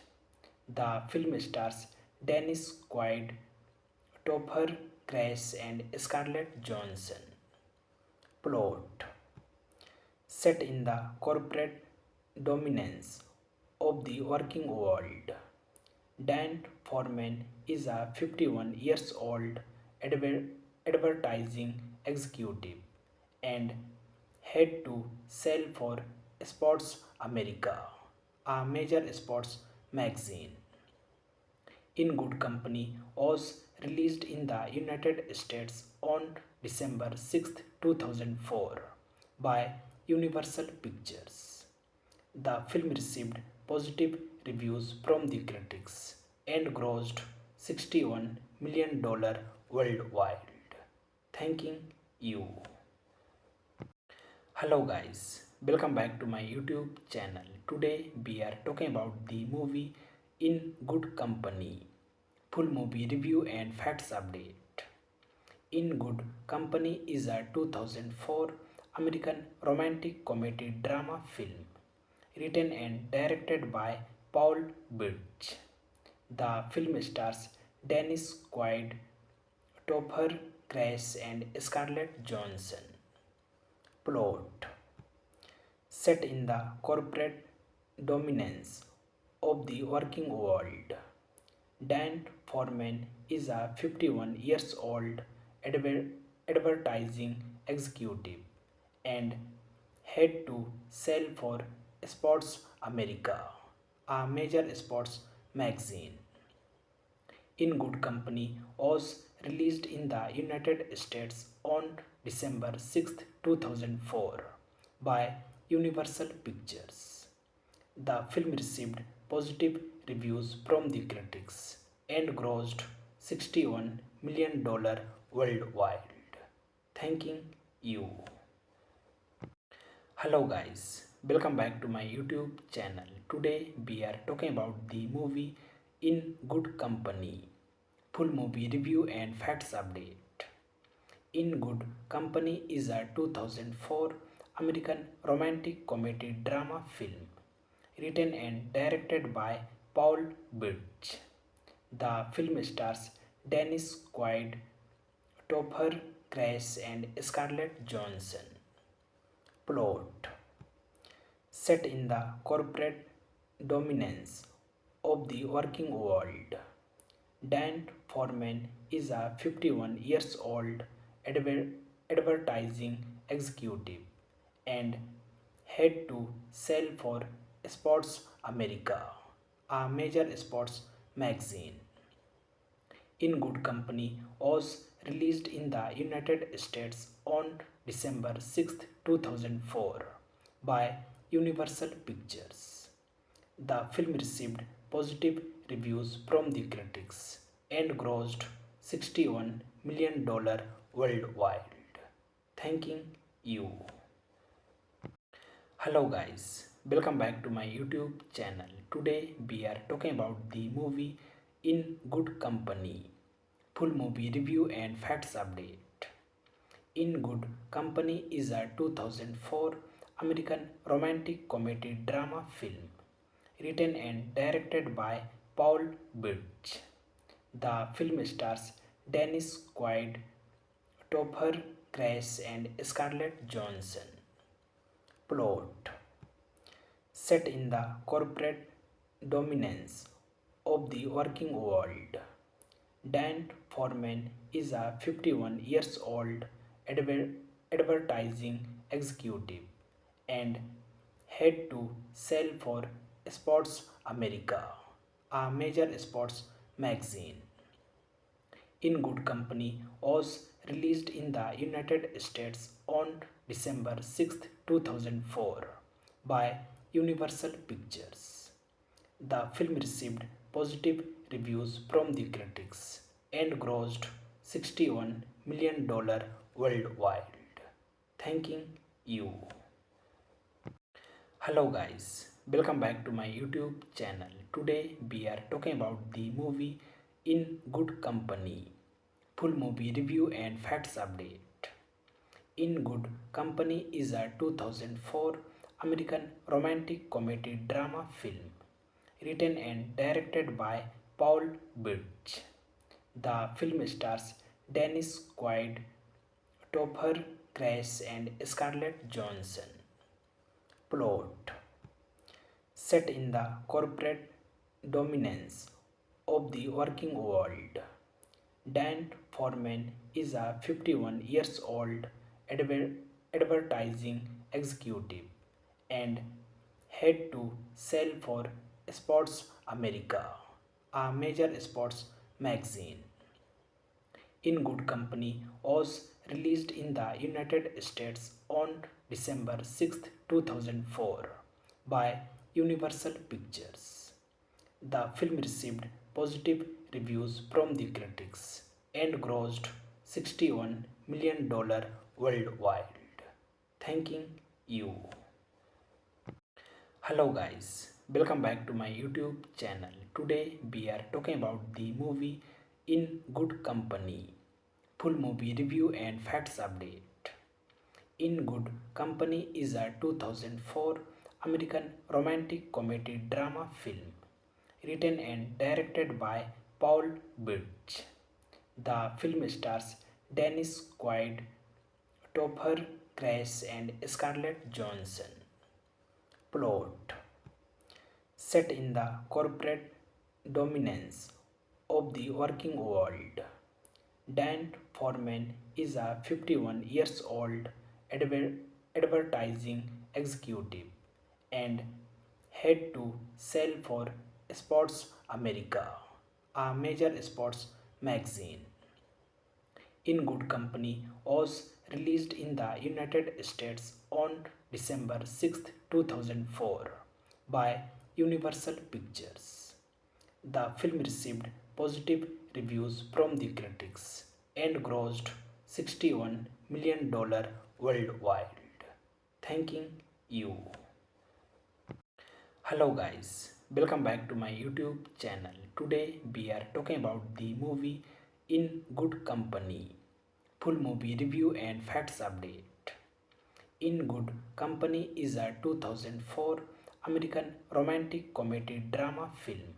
The film stars Dennis Quaid, Topher Grace and Scarlett Johansson. Plot: set in the corporate dominance of the working world, Dan Foreman is a 51 years old advertising executive and head to sell for Sports America, a major sports magazine. In Good Company was released in the United States on December 6, 2004 by Universal Pictures. The film received positive reviews from the critics and grossed $61 million worldwide. Thanking you. Hello guys, welcome back to my YouTube channel. Today we are talking about the movie In Good Company. Full movie review and facts update. In Good Company is a 2004 American romantic comedy drama film written and directed by Paul Birch. The film stars Dennis Quaid, Topher Grace and Scarlett Johansson. Plot: set in the corporate dominance of the working world, Dan Foreman is a 51 years old advertising executive and head to sell for Sports America, a major sports magazine. In Good Company was released in the United States on December 6, 2004 by Universal Pictures. The film received positive reviews from the critics and grossed $61 million worldwide. Thanking you. Hello guys, welcome back to my YouTube channel. Today we are talking about the movie In Good Company. Full movie review and facts update. In Good Company is a 2004 American romantic comedy drama film written and directed by Paul Birch. The film stars Dennis Quaid, Topher Grace and Scarlett Johansson. Plot: set in the corporate dominance of the working world. Dan Foreman is a 51 years old advertising executive and head to sell for Sports America, a major sports magazine. In Good Company was released in the United States on December 6, 2004 by Universal Pictures. The film received positive reviews from the critics and grossed $61 million worldwide. Thanking you. Hello guys, welcome back to my YouTube channel. Today we are talking about the movie In Good Company. Full movie review and facts update. In Good Company is a 2004 American romantic comedy drama film written and directed by Paul Birch. The film stars Dennis Quaid, Topher Grace and Scarlett Johansson. Plot: set in the corporate dominance of the working world, Dan Foreman is a 51 years old advertising executive and head to sell for Sports America, a major sports magazine. In Good Company was released in the United States on December 6, 2004 by Universal Pictures. The film received positive reviews from the critics and grossed $61 million worldwide. Thanking you. Hello guys, welcome back to my YouTube channel. Today we are talking about the movie In Good Company. Full movie review and facts update. In Good Company is a 2004 American romantic comedy drama film written and directed by Paul Birch. The film stars Dennis Quaid, Topher Grace and Scarlett Johansson. Plot: set in the corporate dominance of the working world, Dan Foreman is a 51 years old advertising executive and head to sell for Sports America, a major sports magazine. In Good Company was released in the United States on December 6, 2004 by Universal Pictures. The film received positive reviews from the critics and grossed $61 million worldwide. Thanking you. Hello guys, welcome back to my YouTube channel. Today we are talking about the movie In Good Company. Full movie review and facts update. In Good Company is a 2004 American romantic comedy drama film written and directed by Paul Birch. The film stars Dennis Quaid, Topher Grace and Scarlett Johansson. Plot: set in the corporate dominance of the working world, Dan Foreman is a 51 years old advertising executive and head to sell for Sports America, a major sports magazine. In Good Company was released in the United States on December 6, 2004 by Universal Pictures. The film received positive reviews from the critics and grossed $61 million worldwide. Thanking you. Hello guys, welcome back to my YouTube channel. Today we are talking about the movie In Good Company. Full movie review and facts update. In Good Company is a 2004 American romantic comedy drama film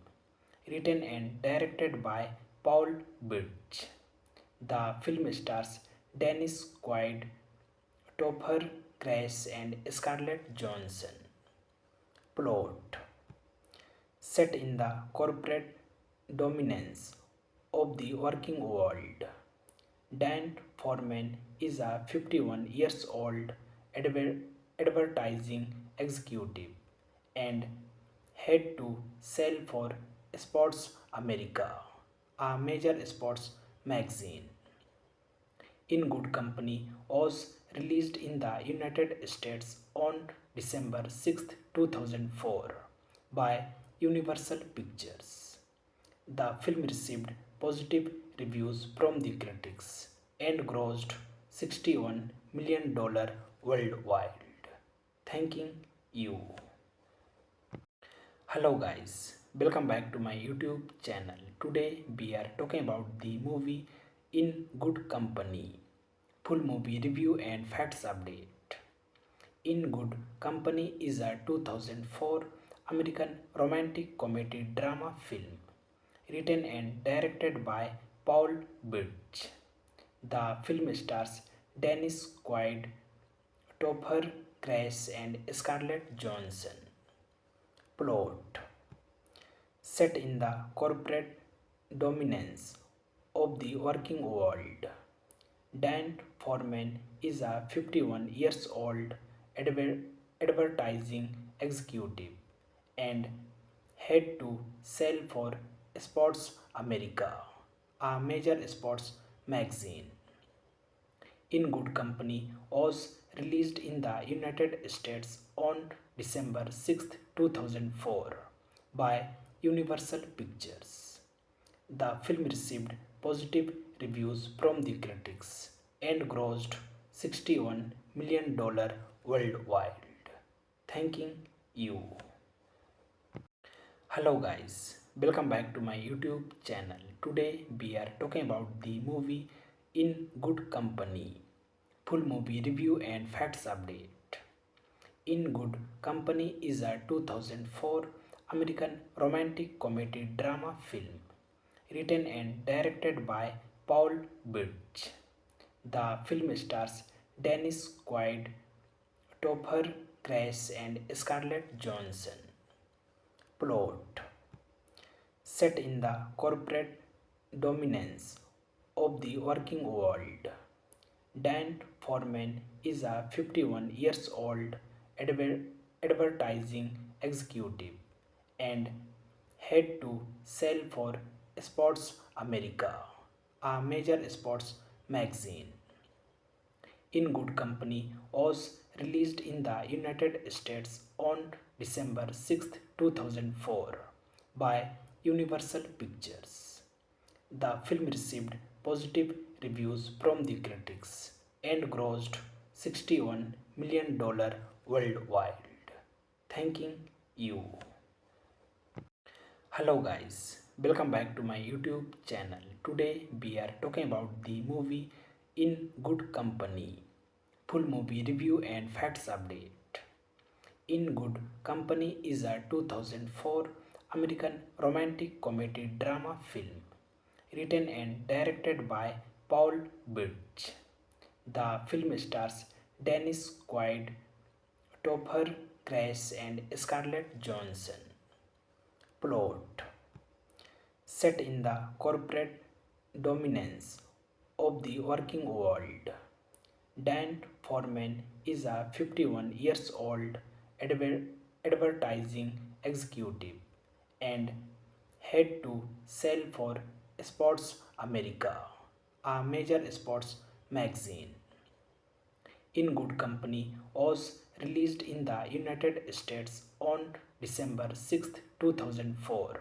written and directed by Paul Birch. The film stars Dennis Quaid, Topher Grace and Scarlett Johansson. Plot: set in the corporate dominance of the working world. Dan Foreman is a 51 years old advertising executive and head to sell for Sports America, a major sports magazine. In Good Company was released in the United States on December 6, 2004 by Universal Pictures. The film received positive reviews from the critics and grossed $61 million worldwide. Thanking you. Hello guys, welcome back to my YouTube channel. Today we are talking about the movie In Good Company. Full movie review and facts update. In Good Company is a 2004 American romantic comedy drama film written and directed by Paul Birch. The film stars Dennis Quaid, Topher Grace and Scarlett Johansson. Plot set in the corporate dominance of the working world. Dan Foreman is a 51 years old advertising executive and head to sell for Sports America, a major sports magazine. In Good Company was released in the United States on December 6, 2004 by Universal Pictures. The film received positive reviews from the critics and grossed $61 million worldwide. Thanking you. Hello guys, welcome back to my YouTube channel. Today we are talking about the movie In Good Company. Full movie review and facts update. In Good Company is a 2004 American romantic comedy drama film written and directed by Paul Birch. The film stars Dennis Quaid, Topher Grace and Scarlett Johansson. Plot set in the corporate dominance of the working world. Dan Foreman is a 51 years old advertising executive and head to sell for Sports America, a major sports magazine. In Good Company was released in the United States on December 6, 2004 by Universal Pictures. The film received positive reviews from the critics and grossed $61 million worldwide. Thanking you. Hello guys, welcome back to my YouTube channel. Today we are talking about the movie In Good Company. Full movie review and facts update. In Good Company is a 2004 American romantic comedy drama film written and directed by Paul Birch. The film stars Dennis Quaid, Topher Grace and Scarlett Johansson. Plot set in the corporate dominance of the working world. Dan Foreman is a 51 years old advertising executive and head to sell for Sports America, a major sports magazine. In Good Company was released in the United States on December 6, 2004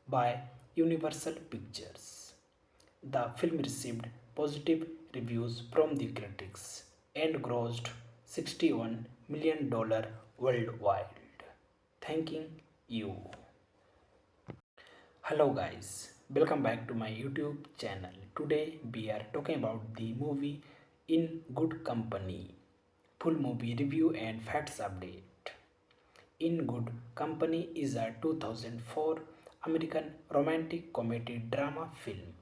by Universal Pictures. The film received positive reviews from the critics and grossed $61 million worldwide. Thanking you. Hello guys, welcome back to my YouTube channel. Today we are talking about the movie In Good Company. Full movie review and facts update. In Good Company is a 2004 American romantic comedy drama film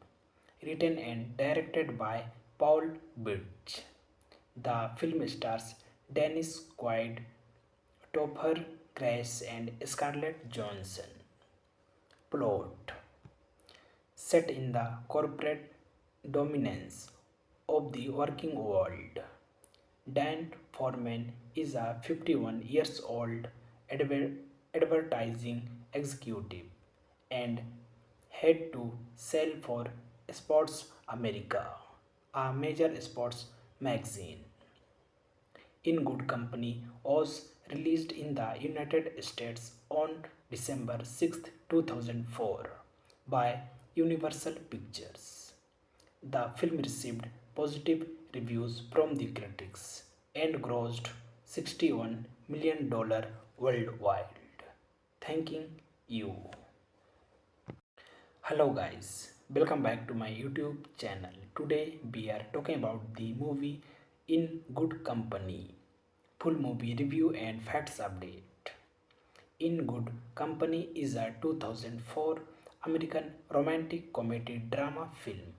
written and directed by Paul Birch. The film stars Dennis Quaid, Topher Grace and Scarlett Johansson. Plot: set in the corporate dominance of the working world, Dan Foreman is a 51 years old advertising executive and had to sell for Sports America, a major sports magazine. In Good Company was released in the United States on December 6, 2004 by Universal Pictures. The film received positive reviews from the critics and grossed $61 million worldwide. Thanking you. Hello guys, welcome back to my YouTube channel. Today we are talking about the movie In Good Company. Full movie review and facts update. In Good Company is a 2004 American romantic comedy drama film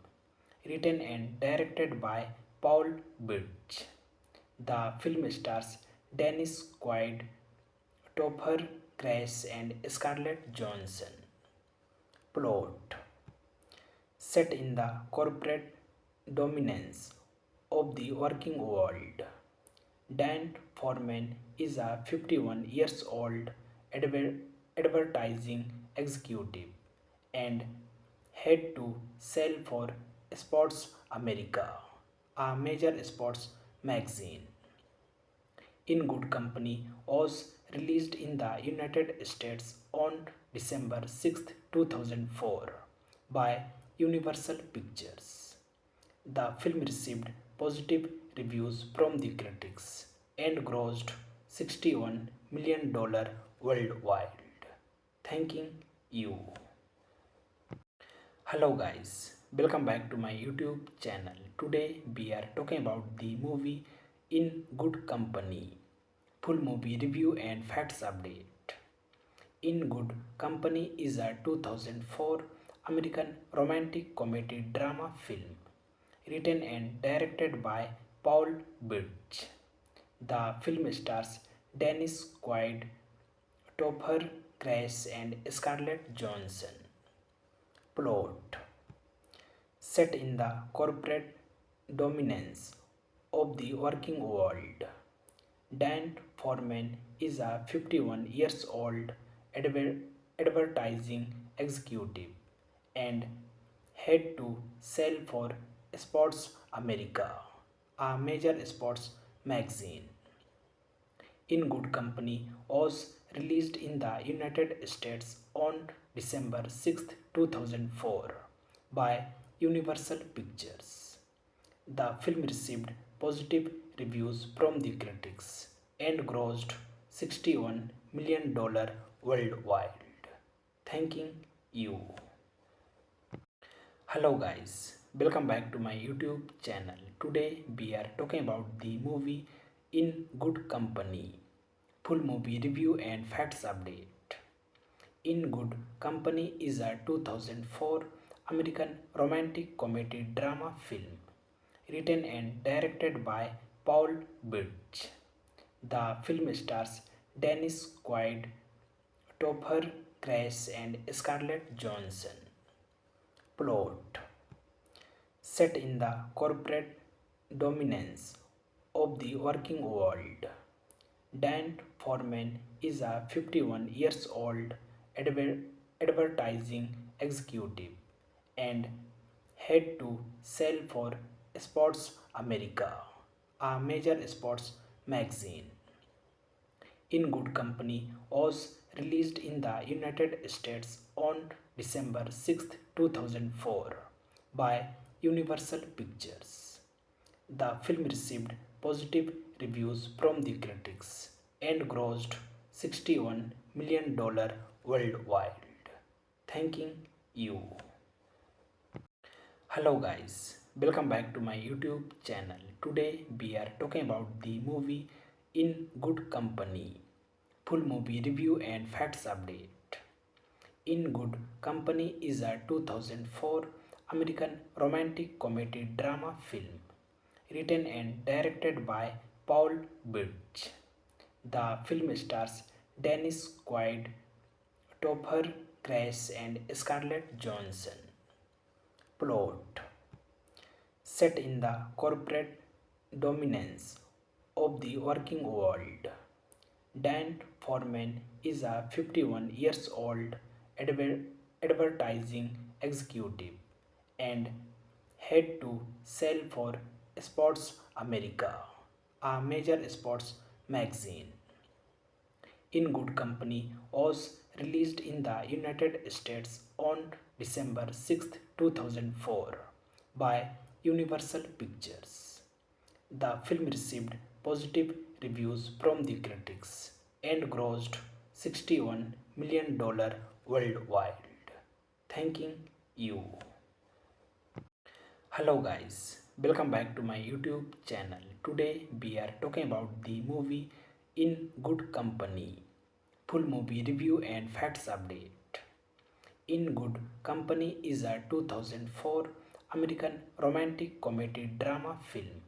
written and directed by Paul Birch. The film stars Dennis Quaid, Topher Grace and Scarlett Johansson. Plot: set in the corporate dominance of the working world, Dan Foreman is a 51 years old advertising executive and had to sell for Sports America, a major sports magazine. In Good Company was released in the United States on December 6, 2004 by Universal Pictures. The film received positive reviews from the critics and grossed $61 million worldwide. Thanking you. Hello guys, welcome back to my YouTube channel. Today we are talking about the movie In Good Company. Full movie review and facts update. In Good Company is a 2004 American romantic comedy drama film written and directed by Paul Birch. The film stars Dennis Quaid, Topher Grace and Scarlett Johansson. Plot: set in the corporate dominance of the working world, Dan Foreman is a 51 years old advertising executive and had to sell for Sports America, a major sports magazine. In Good Company was released in the United States on December 6, 2004 by Universal Pictures. The film received positive reviews from the critics and grossed $61 million worldwide. Thanking you. Hello guys, welcome back to my YouTube channel. Today we are talking about the movie In Good Company. Full movie review and facts update. In Good Company is a 2004 American romantic comedy drama film written and directed by Paul Birch. The film stars Dennis Quaid, Topher Grace and Scarlett Johansson. Plot: set in the corporate dominance of the working world, Dan Foreman is a 51 years old advertising executive and had to sell for Sports America, a major sports magazine. In Good Company was released in the United States on December 6, 2004 by Universal Pictures. The film received positive reviews from the critics and grossed $61 million worldwide. Thanking you. Hello guys, welcome back to my YouTube channel. Today we are talking about the movie In Good Company. Full movie review and facts update. In Good Company is a 2004 American romantic comedy drama film written and directed by Paul Birch. The film stars Dennis Quaid, Topher crash and Scarlett Johansson. Plot: set in the corporate dominance of the working world, Dan Foreman is a 51 years old advertising executive and had to sell for Sports America, a major sports magazine. In Good Company was released in the United States on December 6, 2004 by Universal Pictures. The film received positive reviews from the critics and grossed $61 million worldwide. Thanking you. Hello guys, welcome back to my YouTube channel. Today we are talking about the movie In Good Company. Full movie review and facts update. In Good Company is a 2004 American romantic comedy drama film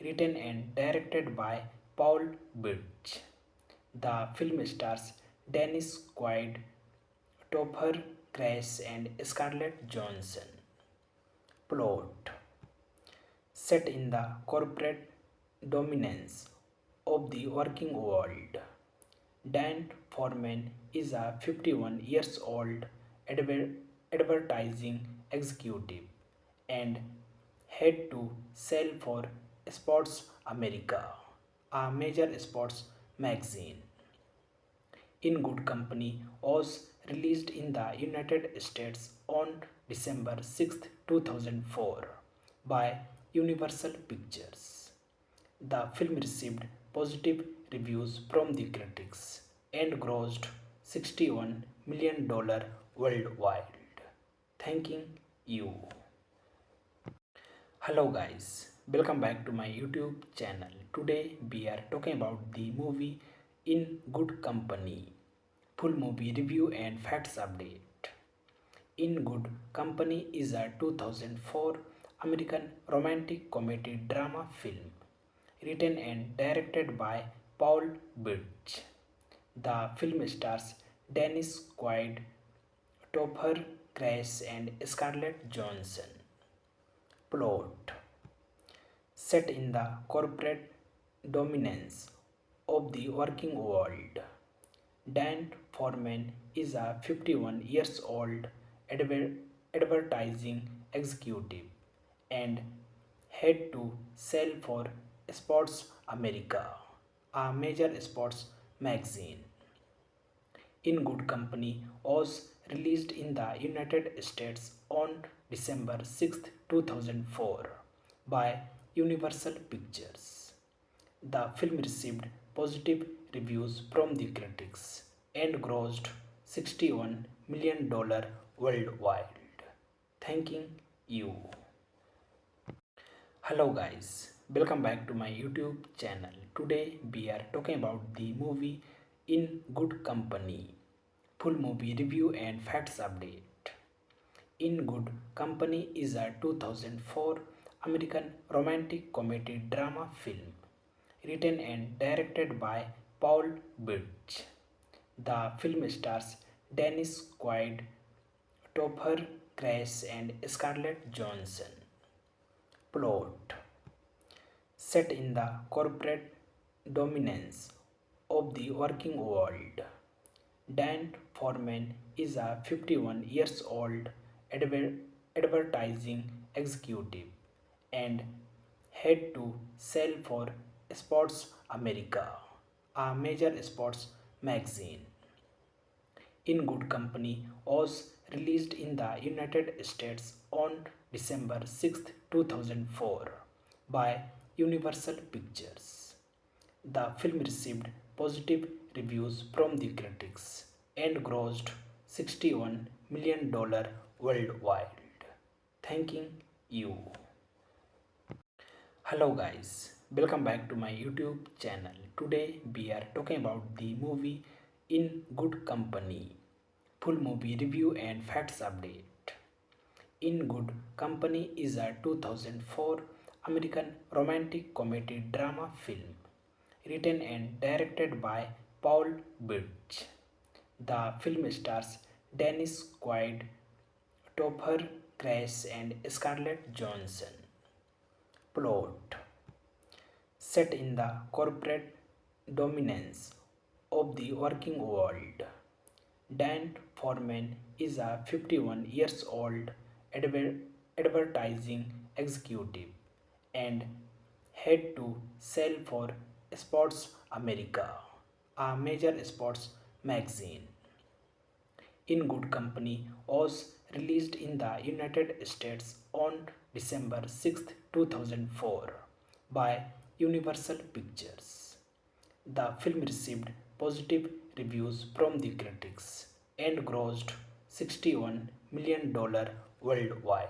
written and directed by Paul Birch. The film stars Dennis Quaid, Topher Grace and Scarlett Johansson. Plot: set in the corporate dominance of the working world, Dan Foreman is a 51 years old advertising executive and had to sell for Sports America, a major sports magazine. In Good Company was released in the United States on December 6, 2004 by Universal Pictures. The film received positive reviews from the critics and grossed $61 million worldwide. Thanking you. Hello guys, welcome back to my YouTube channel. Today we are talking about the movie In Good Company. Full movie review and facts update. In Good Company is a 2004 American romantic comedy drama film written and directed by Paul Birch. The film stars Dennis Quaid, Topher Grace and Scarlett Johansson. Plot: set in the corporate dominance of the working world, Dan Foreman is a 51 years old advertising executive and had to sell for Sports America, a major sports magazine. In Good Company was released in the United States on December 6, 2004 by Universal Pictures. The film received positive reviews from the critics and grossed $61 million worldwide. Thanking you. Hello guys, welcome back to my YouTube channel. Today we are talking about the movie In Good Company. Full movie review and facts update. In Good Company is a 2004 American romantic comedy drama film written and directed by Paul Birch. The film stars Dennis Quaid, Topher Grace and Scarlett Johansson. Plot: set in the corporate dominance of the working world, Dan Foreman is a 51 years old advertising executive and had to sell for Sports America, a major sports magazine. In Good Company was released in the United States on December 6, 2004 by Universal Pictures. The film received positive reviews from the critics and grossed $61 million worldwide. Thanking you. Hello guys, welcome back to my YouTube channel. Today we are talking about the movie In Good Company. Full movie review and facts update. In Good Company is a 2004 American romantic comedy drama film written and directed by Paul Birch. The film stars Dennis Quaid, Topher Grace, and Scarlett Johansson. Plot: set in the corporate dominance of the working world, Dan Foreman is a 51 years old advertising executive and had to sell for Sports America, a major sports magazine. In Good Company was released in the United States on December 6, 2004 by Universal Pictures. The film received positive reviews from the critics and grossed $61 million worldwide.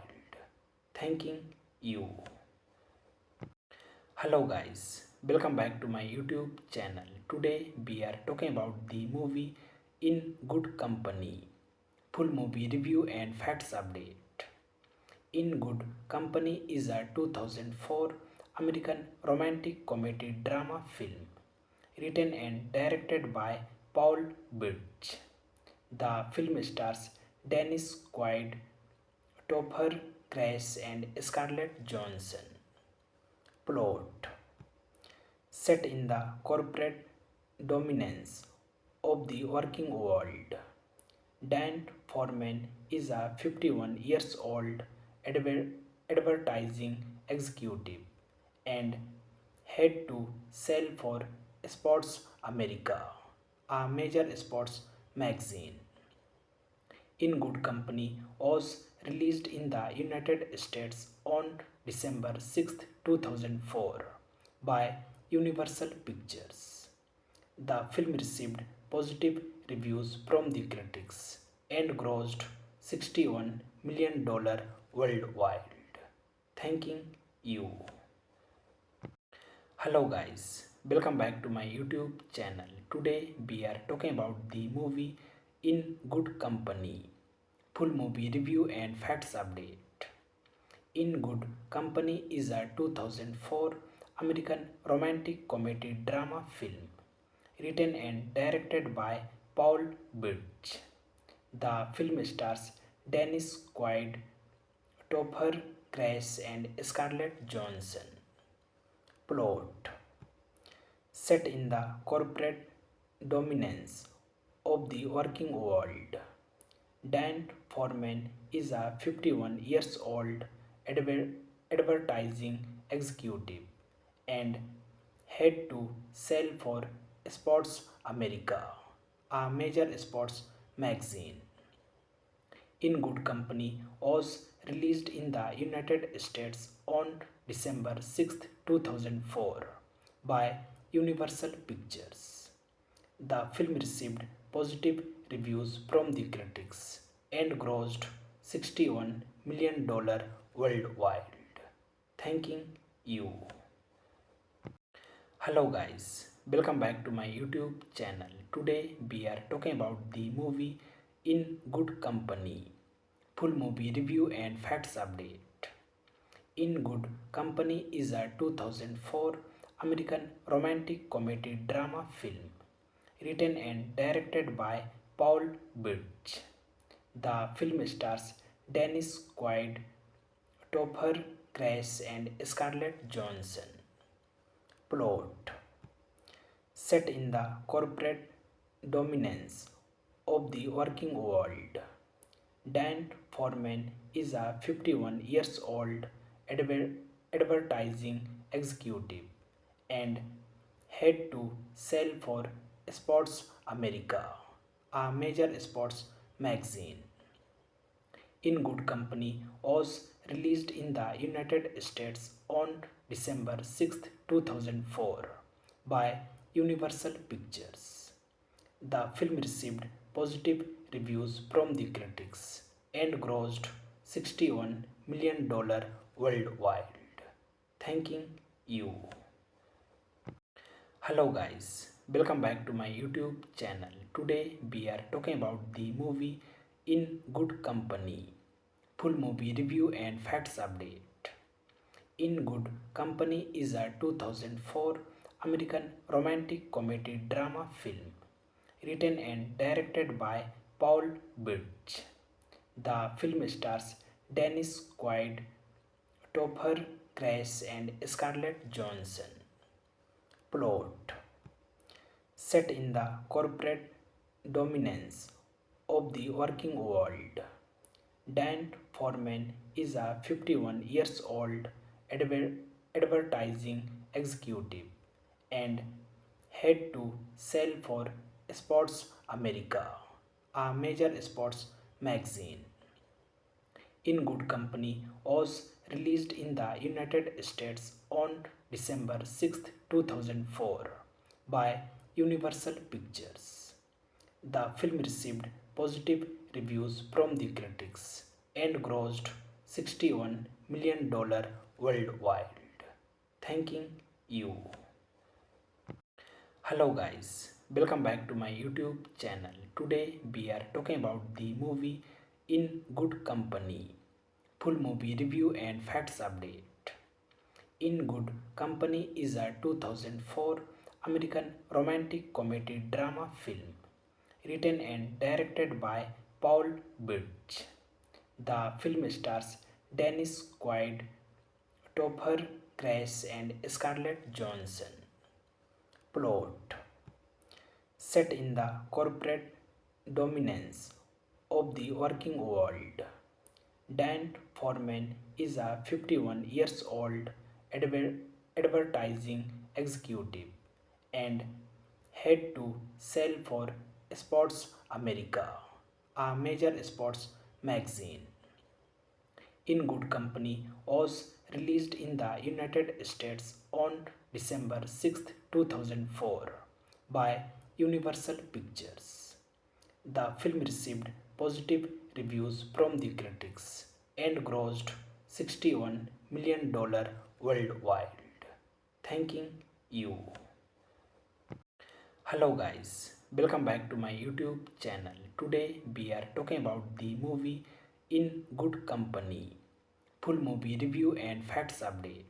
Thanking you. Hello guys, welcome back to my YouTube channel. Today we are talking about the movie In Good Company. Full movie review and facts update. In Good Company is a 2004 American romantic comedy drama film written and directed by Paul Birch. The film stars Dennis Quaid, Topher Grace, and Scarlett Johansson. Plot: set in the corporate dominance of the working world, Dan Foreman is a 51 years old advertising executive and had to sell for Sports America, a major sports magazine. In Good Company was released in the United States on December 6, 2004 by Universal Pictures. The film received positive reviews from the critics and grossed $61 million worldwide. Thanking you. Hello guys, welcome back to my YouTube channel. Today we are talking about the movie In Good Company. Full movie review and facts update. In Good Company is a 2004 American romantic comedy drama film written and directed by Paul Birch. The film stars Dennis Quaid, Topher Grace, and Scarlett Johansson. Plot: set in the corporate dominance of the working world, Dan Foreman is a 51 years old advertising executive and had to sell for Sports America, a major sports magazine. In Good Company was released in the United States on December 6, 2004 by Universal Pictures. The film received positive reviews from the critics and grossed $61 million worldwide. Thanking you. Hello guys, welcome back to my YouTube channel. Today we are talking about the movie In Good Company. Full movie review and facts update. In Good Company is a 2004 American romantic comedy drama film written and directed by Paul Birch. The film stars Dennis Quaid, Topher Grace, and Scarlett Johansson. Plot: set in the corporate dominance of the working world, Dan Foreman is a 51 years old advertising executive and had to sell for Sports America, a major sports magazine. In Good Company was released in the United States on December 6, 2004 by Universal Pictures. The film received positive reviews from the critics and grossed $61 million worldwide. Thanking you. Hello guys, welcome back to my YouTube channel. Today we are talking about the movie In Good Company. Full movie review and facts update. In Good Company is a 2004 American romantic comedy drama film written and directed by Paul Birch. The film stars Dennis Quaid, Topher Grace, and Scarlett Johansson. Plot: set in the corporate dominance of the working world, Dan Foreman is a 51 years old advertising executive and had to sell for Sports America, a major sports magazine. In Good Company was released in the United States on December 6, 2004 by Universal Pictures. The film received positive reviews from the critics and grossed $61 million worldwide. Thanking you. Hello guys, welcome back to my YouTube channel. Today we are talking about the movie In Good Company. Full movie review and facts update. In Good Company is a 2004 American romantic comedy drama film written and directed by Paul Birch. The film stars Dennis Quaid, Topher Grace, and Scarlett Johansson. Plot: set in the corporate dominance of the working world, Dan Foreman is a 51 years old advertising executive and had to sell for Sports America, a major sports magazine. In Good Company was released in the United States on December 6, 2004 by Universal Pictures. The film received positive reviews from the critics and grossed $61 million worldwide. Thanking you. Hello guys, welcome back to my YouTube channel. Today we are talking about the movie In Good Company. Full movie review and facts update.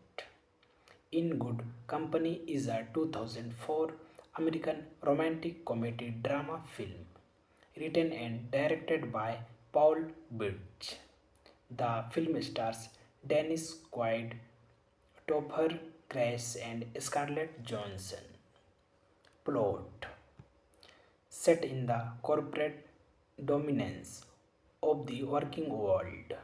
In Good Company is a 2004 American romantic comedy drama film written and directed by Paul Birch. The film stars Dennis Quaid, Topher Grace, and Scarlett Johansson. Plot: set in the corporate dominance of the working world,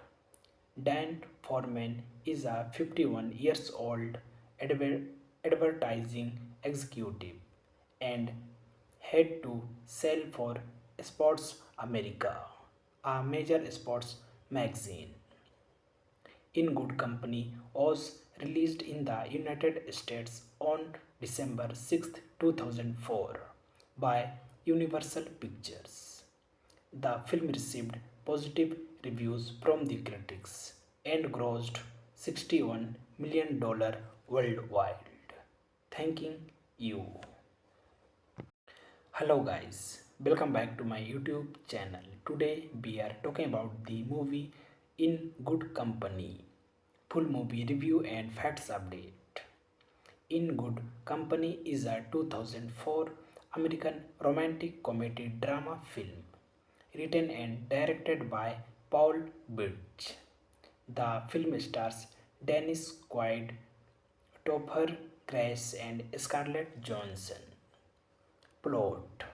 Dan Foreman is a 51 years old advertising executive and had to sell for Sports America, a major sports magazine. In Good Company was released in the United States on December 6, 2004 by Universal Pictures. The film received positive reviews from the critics and grossed $61 million worldwide. Thanking you. Hello guys, welcome back to my YouTube channel. Today we are talking about the movie In Good Company. Full movie review and facts update. In Good Company is a 2004 American romantic comedy drama film written and directed by Paul Birch. The film stars Dennis Quaid, Topher Grace, and Scarlett Johansson. Plot: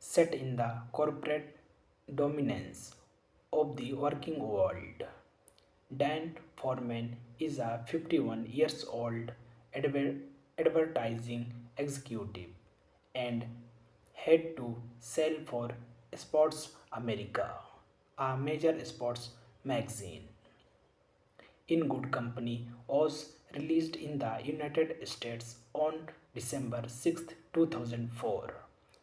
set in the corporate dominance of the working world, Dan Foreman is a 51 years old advertising executive and had to sell for Sports America, a major sports magazine. In Good Company was released in the United States on December 6, 2004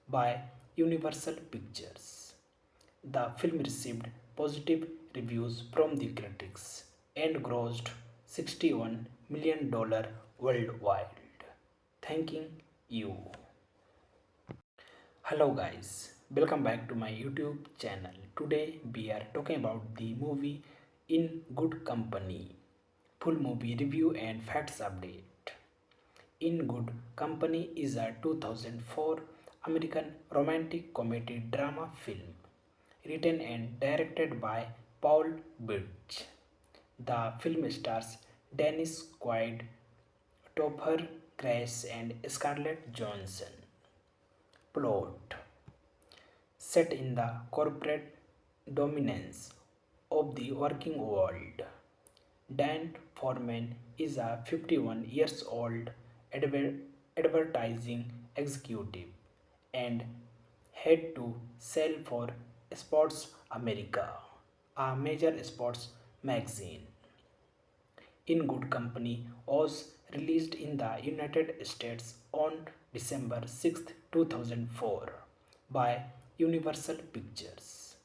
by Universal Pictures. The film received positive reviews from the critics and grossed $61 million worldwide. Thanking you. Hello guys, welcome back to my YouTube channel. Today we are talking about the movie In Good Company. Full movie review and facts update. In Good Company is a 2004 American romantic comedy drama film written and directed by Paul Birch. The film stars Dennis Quaid, Topher Grace, and Scarlett Johansson. Plot: set in the corporate dominance of the working world, Dan Foreman is a 51 years old advertising executive and head to sell for Sports America, a major sports magazine. In Good Company was released in the United States on December 6, 2004 by Universal Pictures.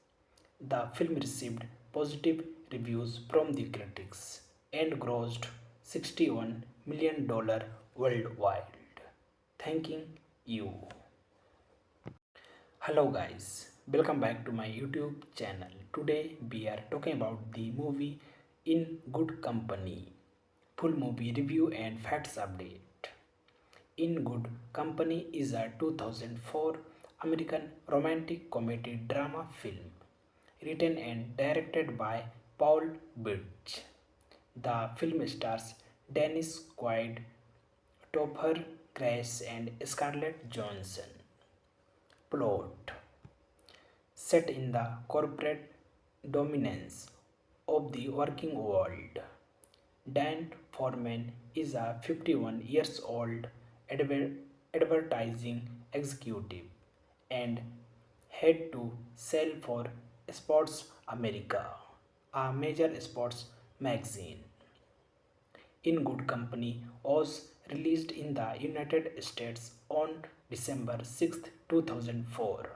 The film received positive reviews from the critics and grossed $61 million worldwide. Thanking you. Hello guys, welcome back to my YouTube channel. Today we are talking about the movie In Good Company. Full movie review and facts update. In Good Company is a 2004 American romantic comedy drama film written and directed by Paul Birch. The film stars Dennis Quaid, Topher Grace, and Scarlett Johansson. Plot: set in the corporate dominance of the working world, Dan Foreman is a 51 years old advertising executive and head to sell for Sports America, a major sports magazine. In Good Company was released in the United States on December 6, 2004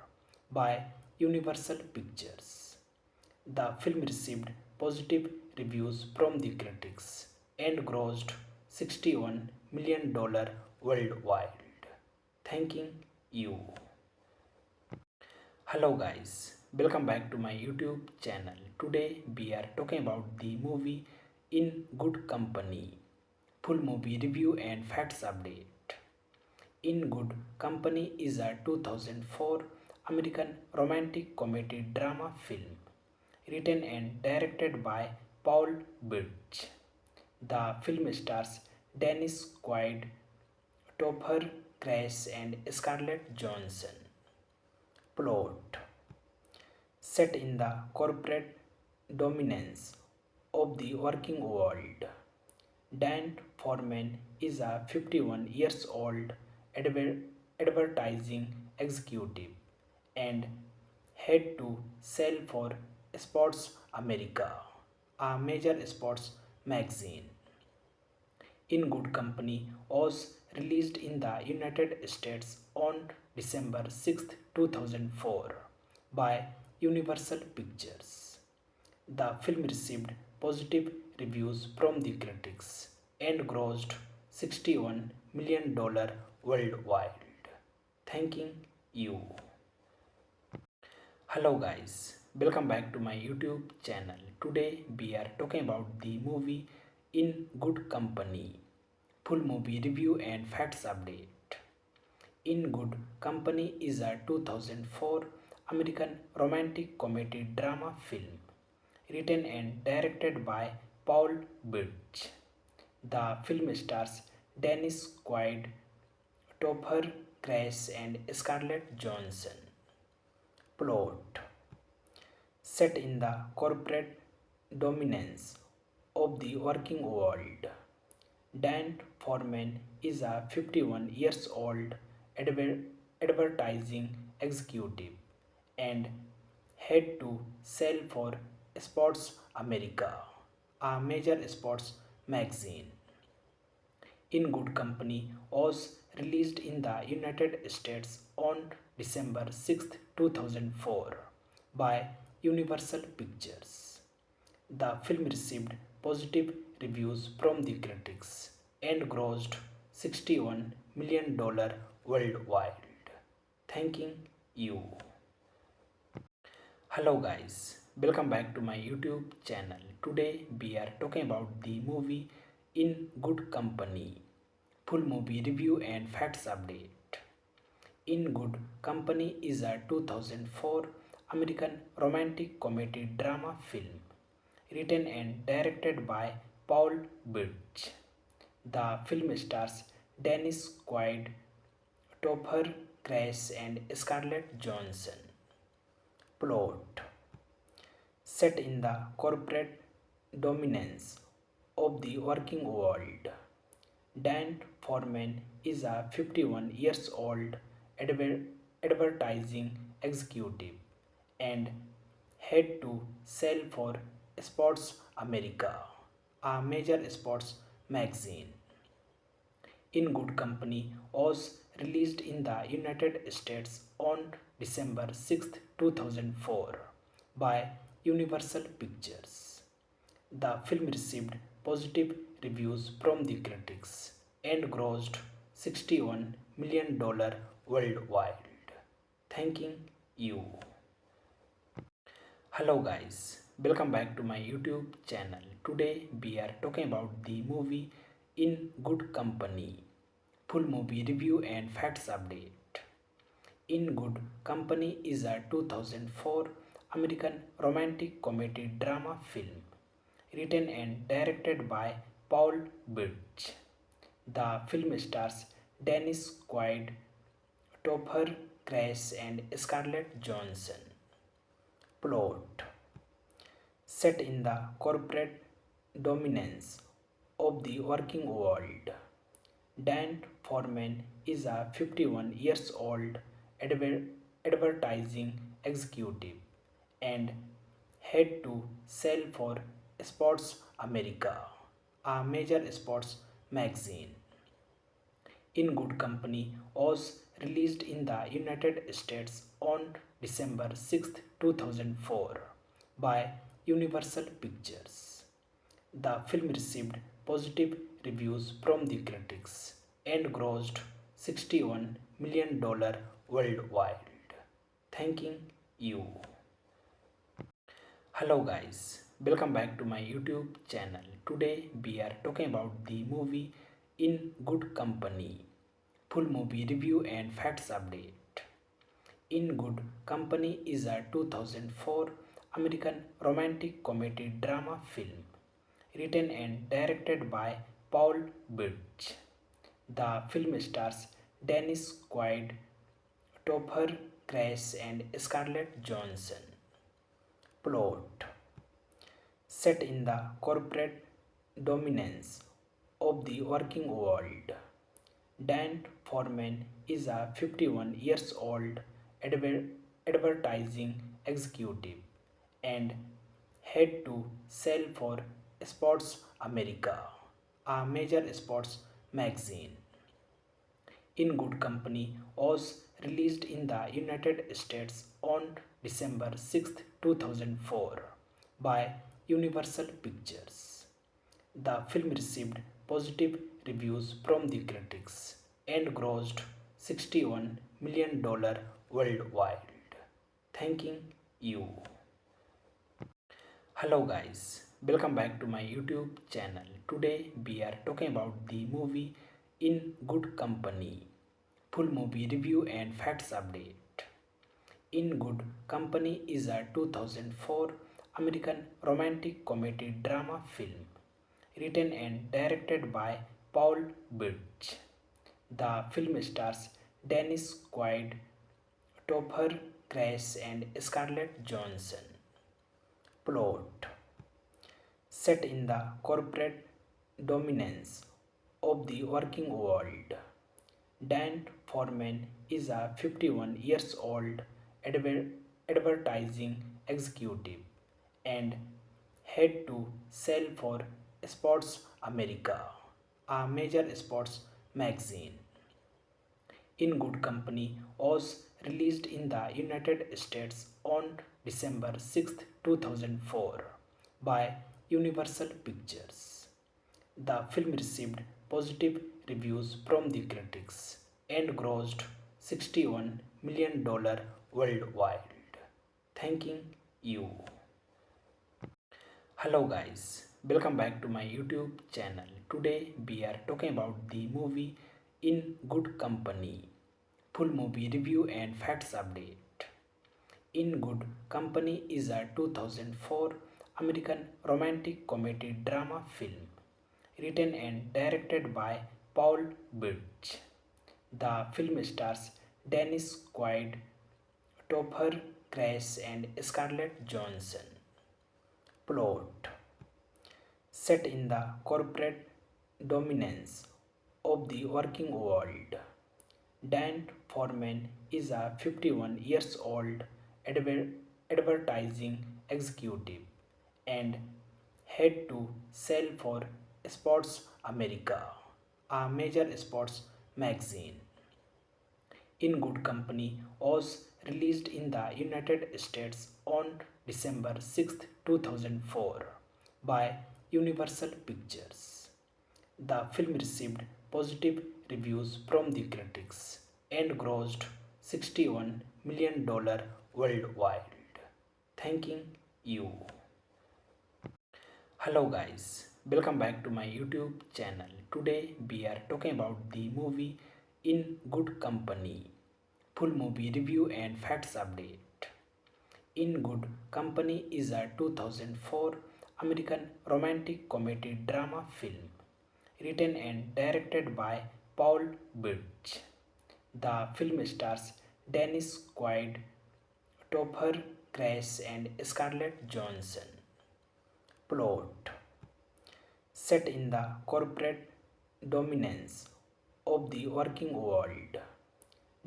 by Universal Pictures. The film received positive reviews from the critics and grossed $61 million worldwide. Thanking you. Hello guys, welcome back to my YouTube channel. Today we are talking about the movie In Good Company. Full movie review and facts update. In Good Company is a 2004 American romantic comedy drama film written and directed by Paul Birch. The film stars Dennis Quaid, Topher Grace, and Scarlett Johansson. Plot: set in the corporate dominance of the working world, Dan Foreman is a 51 years old advertising executive and head to sell for Sports America, a major sports magazine. In Good Company was released in the United States on December 6, 2004 by Universal Pictures. The film received positive reviews from the critics and grossed $61 million worldwide. Thanking you. Hello guys, welcome back to my YouTube channel. Today we are talking about the movie In Good Company. Full movie review and facts update. In Good Company is a 2004 American romantic comedy drama film written and directed by Paul Birch. The film stars Dennis Quaid, Topher Grace, and Scarlett Johansson. Plot: set in the corporate dominance of the working world, Dan Foreman is a 51 years old advertising executive and head to sell for Sports America, a major sports magazine. In Good Company was released in the United States on December 6, 2004 by Universal Pictures. The film received positive reviews from the critics and grossed $61 million worldwide. Thanking you. Hello guys, welcome back to my YouTube channel. Today we are talking about the movie In Good Company. Full movie review and facts update. In Good Company is a 2004 American romantic comedy drama film written and directed by Paul Birch. The film stars Dennis Quaid, Topher Grace, and Scarlett Johansson. Plot: set in the corporate dominance of the working world, Dan Foreman is a 51 years old advertising executive and had to sell for Sports America, a major sports magazine. In Good Company was released in the United States on December 6, 2004 by Universal Pictures. The film received positive reviews from the critics and grossed $61 million worldwide. Thanking you. Hello guys, welcome back to my YouTube channel. Today we are talking about the movie In Good Company. Full movie review and facts update. In Good Company is a 2004 American romantic comedy drama film written and directed by Paul Birch. The film stars Dennis Quaid, Topher Grace, and Scarlett Johansson. Plot: set in the corporate dominance of the working world, Dan Foreman is a 51 years old advertising executive and had to sell for Sports America, a major sports magazine. In Good Company was released in the United States on December 6, 2004 by Universal Pictures. The film received positive reviews from the critics and grossed $61 million worldwide. Thanking you. Hello guys, welcome back to my YouTube channel. Today we are talking about the movie In Good Company. Full movie review and facts update. In Good Company is a 2004 American romantic comedy drama film written and directed by Paul Birch. The film stars Dennis Quaid, Topher Grace, and Scarlett Johansson. Plot: set in the corporate dominance of the working world, Dan Foreman is a 51 years old advertising executive and had to sell for Sports America, a major sports magazine. In Good Company was released in the United States on December 6, 2004 by Universal Pictures. The film received positive reviews from the critics and grossed $61 million worldwide. Thanking you. Hello guys, welcome back to my YouTube channel. Today we are talking about the movie In Good Company. Full movie review and facts update. In Good Company is a 2004 American romantic comedy drama film written and directed by Paul Birch. The film stars Dennis Quaid, Topher Grace, and Scarlett Johansson. Plot: set in the corporate dominance of the working world, Dan Foreman is a 51 years old advertising executive and had to sell for Sports America, a major sports magazine. In Good Company was released in the United States on December 6, 2004 by Universal Pictures. The film received positive reviews from the critics and grossed $61 million worldwide. Thanking you. Hello guys, welcome back to my YouTube channel. Today we are talking about the movie In Good Company. Full movie review and facts update. In Good Company is a 2004 American romantic comedy drama film written and directed by Paul Birch. The film stars Dennis Quaid, Topher Grace, and Scarlett Johansson. Plot: set in the corporate dominance of the working world, Dan Foreman is a 51 years old advertising executive and head to sell for Sports America, a major sports magazine. In Good Company was released in the United States on December 6, 2004 by Universal Pictures. The film received positive reviews from the critics and grossed $61 million worldwide. Thanking you. Hello guys, welcome back to my YouTube channel. Today we are talking about the movie In Good Company. Full movie review and facts update. In Good Company is a 2004 American romantic comedy drama film written and directed by Paul Birch. The film stars Dennis Quaid, Topher Grace, and Scarlett Johansson. Plot: set in the corporate dominance of the working world,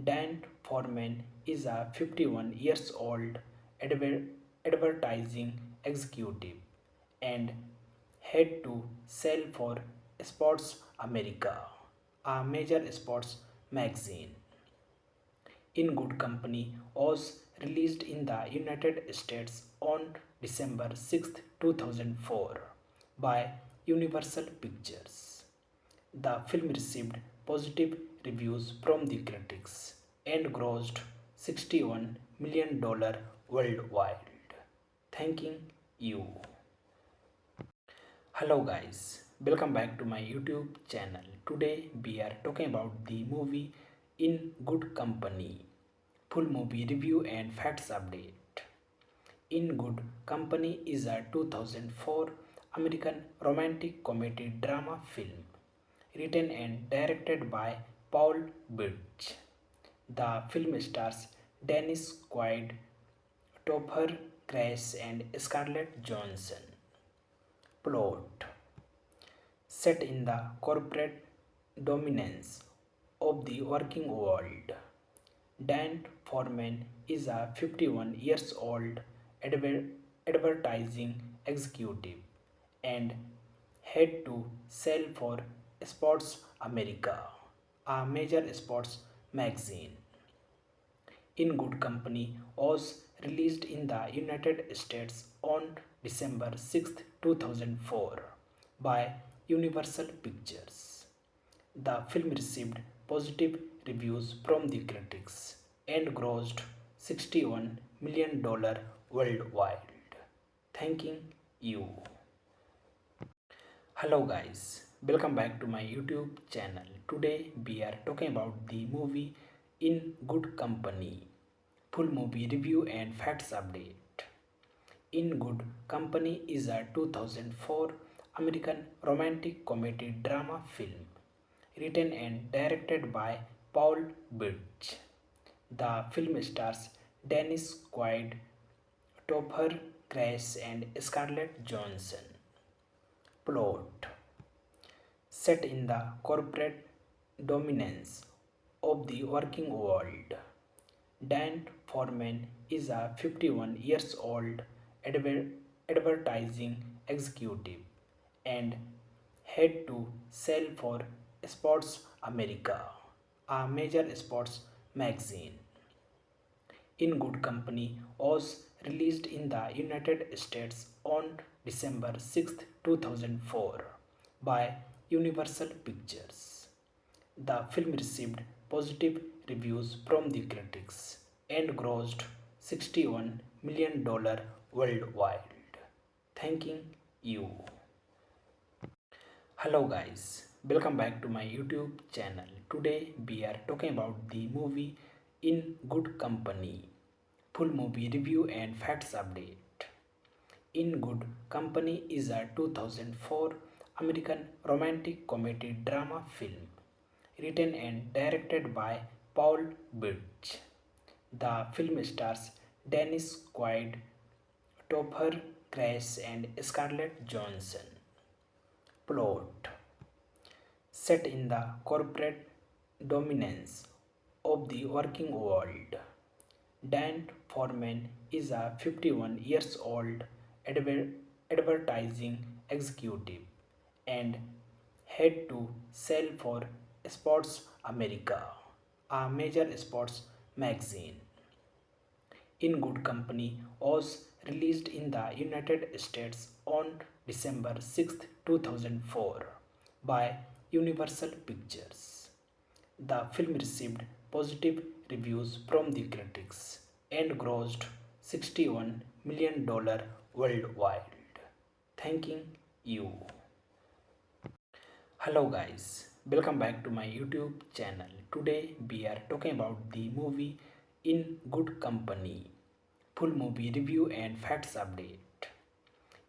Dan Foreman is a 51 years old advertising executive and head to sell for Sports America, a major sports magazine. In Good Company was released in the United States on December 6, 2004 by Universal Pictures. The film received positive reviews from the critics and grossed $61 million worldwide. Thanking you. Hello guys, welcome back to my YouTube channel. Today we are talking about the movie In Good Company. Full movie review and facts update. In Good Company is a 2004 American romantic comedy drama film written and directed by Paul Birch. The film stars Dennis Quaid, Topher Grace, and Scarlett Johansson. Plot: set in the corporate dominance of the working world, Dan Foreman is a 51 years old advertising executive and head to sell for Sports America, a major sports magazine. In Good Company was released in the United States on December 6, 2004 by Universal Pictures. The film received positive reviews from the critics and grossed $61 million worldwide. Thanking you. Hello guys, welcome back to my YouTube channel. Today we are talking about the movie In Good Company. Full movie review and facts update. In Good Company is a 2004 American romantic comedy drama film written and directed by Paul Birch. The film stars Dennis Quaid, Topher Grace, and Scarlett Johansson. Plot: set in the corporate dominance of the working world, Dan Foreman is a 51 years old advertising executive and head to sell for Sports America, a major sports magazine. In Good Company was released in the United States on December 6, 2004 by Universal Pictures. The film received positive reviews from the critics and grossed $61 million worldwide. Thanking you. Hello guys, welcome back to my YouTube channel. Today we are talking about the movie In Good Company. Full movie review and facts update. In Good Company is a 2004 American romantic comedy drama film written and directed by Paul Birch. The film stars Dennis Quaid, Topher Grace, and Scarlett Johansson. Plot: set in the corporate dominance of the working world, Dan Foreman is a 51 years old advertising executive and had to sell for Sports America, a major sports magazine. In Good Company was released in the United States on December 6, 2004 by Universal Pictures. The film received positive reviews from the critics and grossed $61 million worldwide. Thanking you. Hello guys, welcome back to my YouTube channel. Today we are talking about the movie In Good Company. Full movie review and facts update.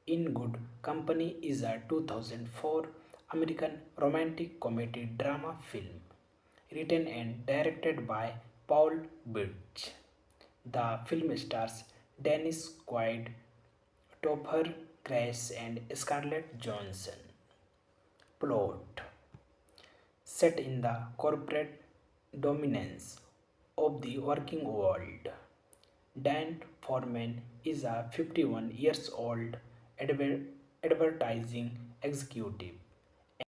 In Good Company is a 2004 American romantic comedy drama film written and directed by Paul Birch. The film stars Dennis Quaid, Topher Grace, and Scarlett Johansson. Plot: set in the corporate dominance of the working world, Dan Foreman is a 51 years old advertising executive